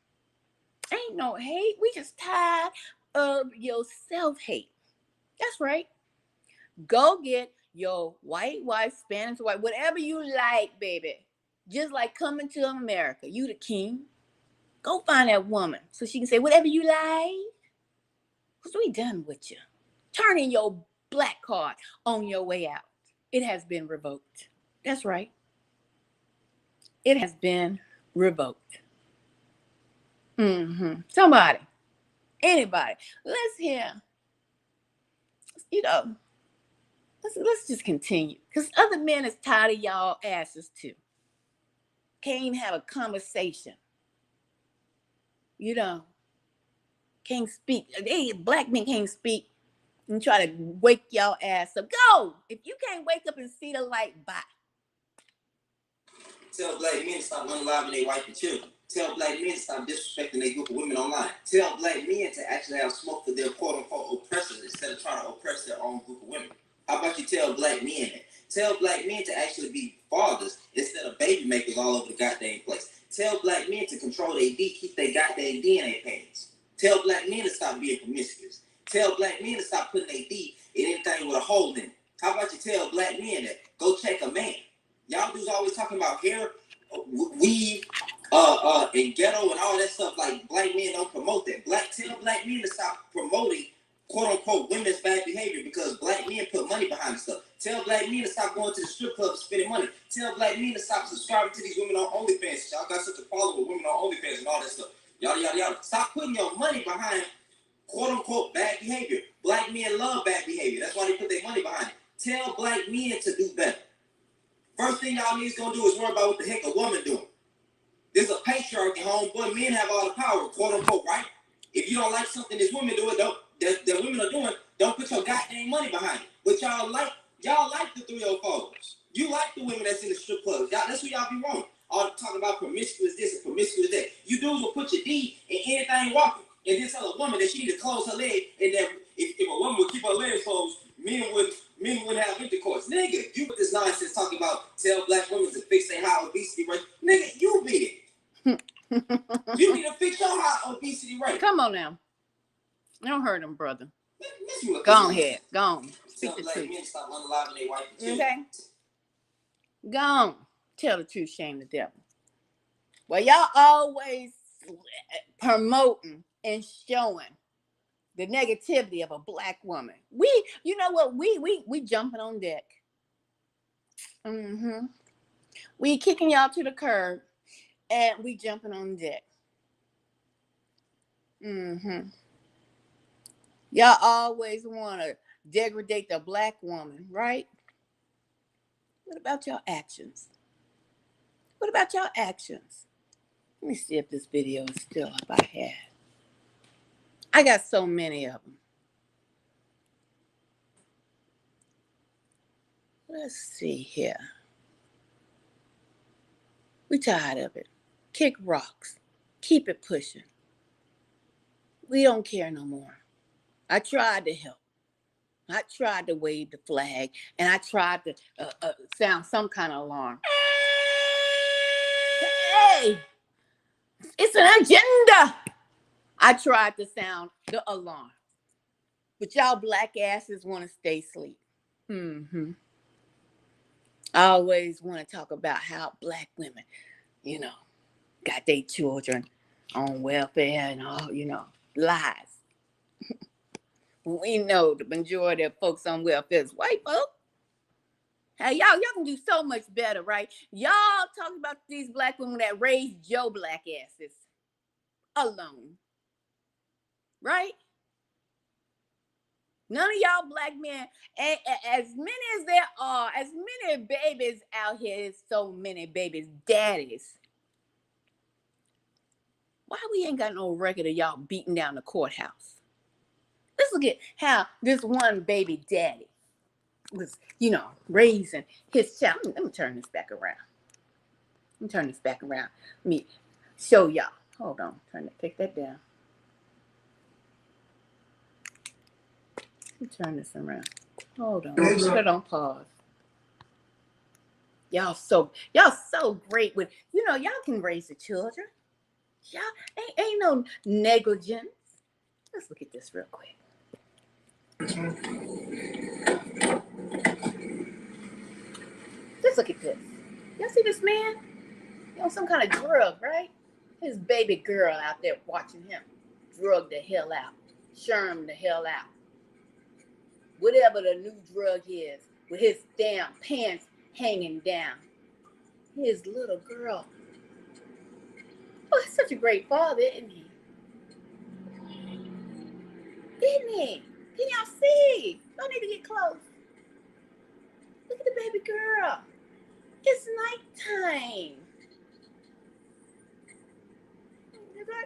Ain't no hate. We just tired of your self-hate. That's right. Go get your white wife, Spanish wife, whatever you like, baby. Just like coming to America. You the king. Go find that woman so she can say whatever you like. Because we done with you. Turn in your black card on your way out. It has been revoked. That's right. It has been revoked. Somebody. Anybody. Let's hear. Let's just continue. Because other men is tired of y'all asses too. Can't even have a conversation. Can't speak. Black men can't speak and try to wake y'all ass up. Go! If you can't wake up and see the light, bye. Tell black men to stop unaliving their wife and children. Tell black men to stop disrespecting their group of women online. Tell black men to actually have smoke for their quote-unquote oppressors instead of trying to oppress their own group of women. How about you tell black men that? Tell black men to actually be fathers instead of baby makers all over the goddamn place. Tell black men to control their D, keep their goddamn D in their pants. Tell black men to stop being promiscuous. Tell black men to stop putting their D in anything with a hole in it. How about you tell black men that Go check a man. Y'all dudes always talking about hair, weave, and ghetto and all that stuff. Like black men don't promote that. Tell black men to stop promoting quote unquote women's bad behavior because black men put money behind stuff. Tell black men to stop going to the strip club and spending money. Tell black men to stop subscribing to these women on OnlyFans. Y'all got such a follower with women on OnlyFans and all that stuff. Yada yada yada. Stop putting your money behind quote unquote bad behavior. Black men love bad behavior. That's why they put their money behind it. Tell black men to do better. First thing y'all niggas gonna do is worry about what the heck a woman doing. There's a patriarchy, homeboy. Men have all the power, quote unquote, right? If you don't like something this women doing, that women are doing, don't put your goddamn money behind it. But y'all like the 304s. You like the women that's in the strip clubs. That's who y'all be wanting. All talking about promiscuous this and promiscuous that. You dudes will put your D in anything walking and then tell a woman that she need to close her leg and that if a woman would keep her legs closed, men wouldn't have intercourse. Nigga, you put this nonsense talking about tell black women to fix their high obesity rate. Nigga, you big. You need to fix your high obesity rate. Come on now. Don't hurt him, brother. Go ahead. Go on. Speak the truth. Stop unaliving their wife and children. Okay? Go on. Tell the truth, shame the devil. Well, y'all always promoting and showing the negativity of a black woman. You know what? We jumping on deck. We kicking y'all to the curb and we jumping on deck. Y'all always want to degrade the black woman, right? What about your actions? What about your actions? Let me see if this video is still up. I got so many of them. Let's see here. We tired of it. Kick rocks. Keep it pushing. We don't care no more. I tried to help. I tried to wave the flag, and I tried to sound some kind of alarm. Hey, it's an agenda. I tried to sound the alarm, but y'all black asses want to stay asleep. I always want to talk about how black women, got their children on welfare and all, lies. We know the majority of folks on welfare is white folk. Hey, y'all can do so much better, right? Y'all talking about these black women that raised your black asses alone, right? None of y'all black men, as many as there are, as many babies out here, so many babies, daddies. Why we ain't got no record of y'all beating down the courthouse? Let's look at how this one baby daddy was, raising his child. Let me turn this back around. Let me show y'all. Hold on. Take that down. Let me turn this around. Hold on. Put it on pause. Y'all so great with, y'all can raise the children. Y'all ain't no negligence. Let's look at this real quick. Just look at this. Y'all see this man? Some kind of drug, right? His baby girl out there watching him. Drug the hell out. Sherm the hell out. Whatever the new drug is, with his damn pants hanging down. His little girl. Oh, he's such a great father, isn't he? Isn't he? Can y'all see? Y'all need to get close. Look at the baby girl. It's nighttime.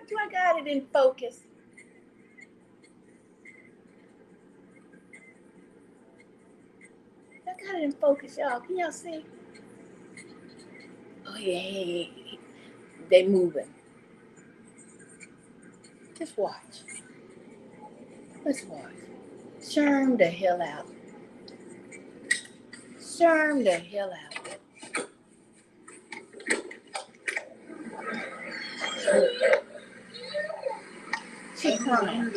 Do I got it in focus? I got it in focus, y'all. Can y'all see? Oh, yeah. They moving. Just watch. Let's watch. Sherm the hell out. Sherm the hell out. She crying.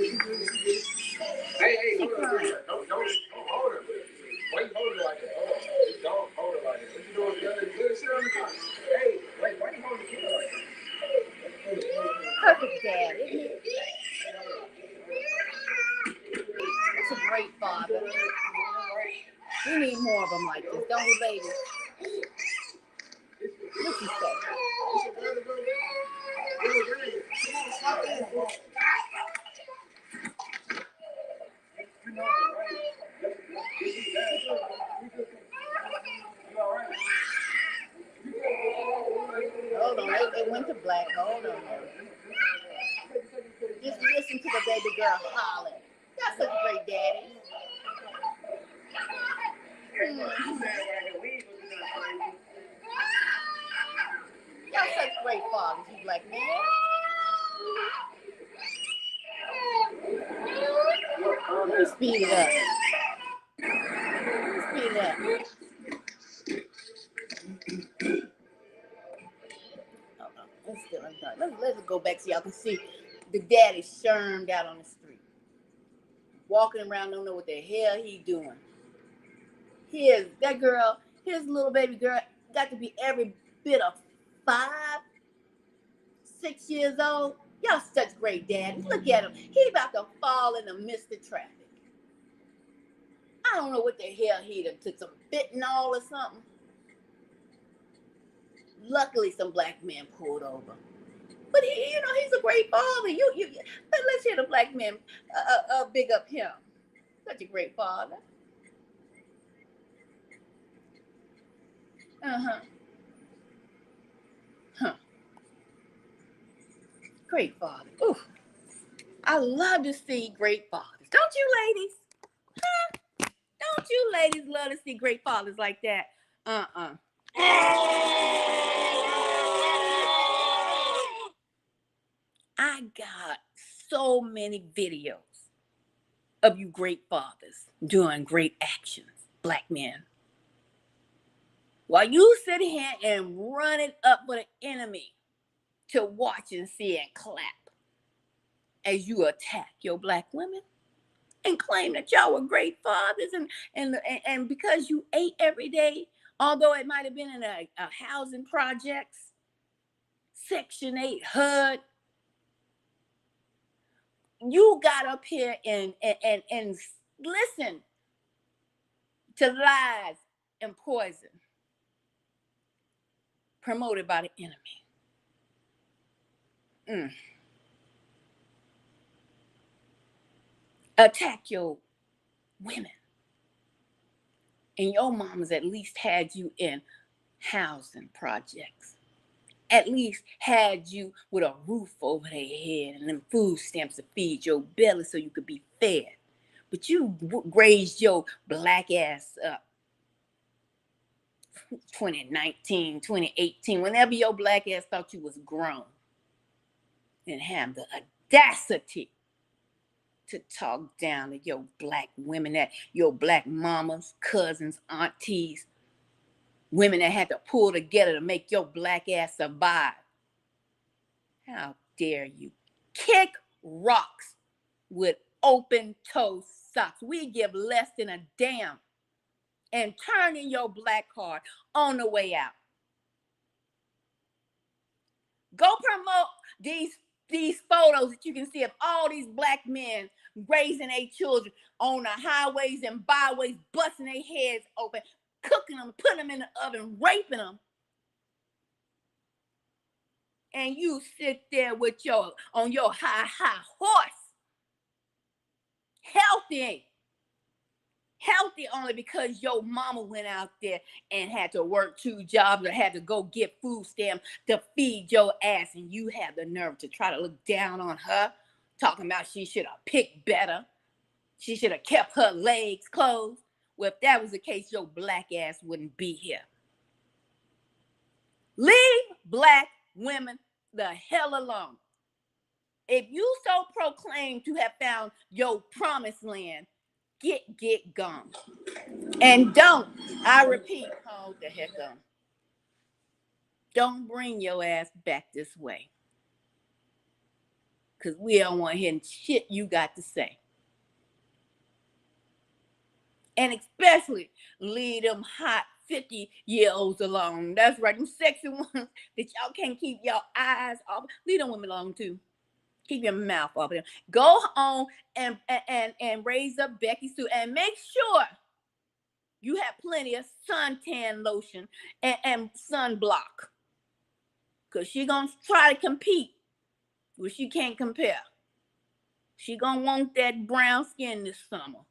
Hey, hold on. Don't hold her. Why you hold her like that? Don't hold It went to black. Hold on. Just listen to the baby girl holler. That's a great daddy. Y'all such great fathers, you black men. Speed it up. Speed it up. Let's go back so y'all can see the daddy shermed out on the street. Walking around, don't know what the hell he doing. That girl, his little baby girl, got to be every bit of 5, 6 years old. Y'all such great daddies. Look at him. He about to fall in the midst of traffic. I don't know what the hell he done took some fentanyl or something. Luckily, some black men pulled over. But he's a great father. Let's hear the black men big up him. Such a great father. Great father. Ooh. I love to see great fathers. Don't you ladies? Huh? Don't you ladies love to see great fathers like that? I got so many videos of you great fathers doing great actions, black men. While you sit here and run it up for the enemy to watch and see and clap as you attack your black women and claim that y'all were great fathers and because you ate every day, although it might have been in a housing projects, Section 8 HUD, you got up here and listen to lies and poison promoted by the enemy. Attack your women. And your mamas at least had you in housing projects. At least had you with a roof over their head and them food stamps to feed your belly so you could be fed. But you raised your black ass up. 2019, 2018, whenever your black ass thought you was grown and have the audacity to talk down to your black women, that your black mamas, cousins, aunties, women that had to pull together to make your black ass survive. How dare you kick rocks with open-toe socks? We give less than a damn and turn in your black card on the way out. Go promote these photos that you can see of all these black men raising their children on the highways and byways, busting their heads open, cooking them, putting them in the oven, raping them. And you sit there with on your high horse. Healthy only because your mama went out there and had to work 2 jobs or had to go get food stamps to feed your ass, and you have the nerve to try to look down on her, talking about she should have picked better. She should have kept her legs closed. Well, if that was the case, your black ass wouldn't be here. Leave black women the hell alone. If you so proclaim to have found your promised land, get gone. And I repeat, hold the heck on. Don't bring your ass back this way. Because we don't want to hear shit you got to say. And especially leave them hot 50-year-olds alone. That's right, them sexy ones that y'all can't keep your eyes off. Leave them women alone too. Keep your mouth off of them. Go home and raise up Becky Sue and make sure you have plenty of suntan lotion and sunblock. Because she going to try to compete, but she can't compare. She going to want that brown skin this summer.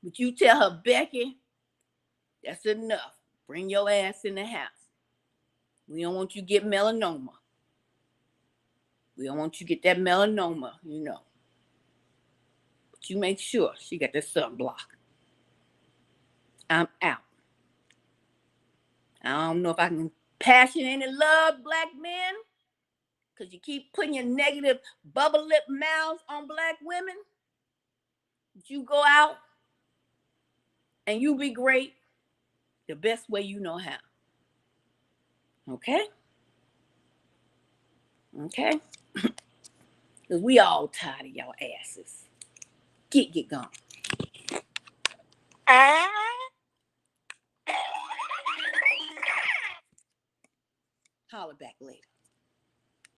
But you tell her, Becky, that's enough. Bring your ass in the house. We don't want you to get melanoma. We don't want you to get that melanoma, you know. But you make sure she got the sunblock. I'm out. I don't know if I can passion any love, black men, because you keep putting your negative bubble lip mouths on black women. But you go out and you be great the best way you know how. Okay? Okay? Because we all tired of y'all asses. Get gone. Holler back later.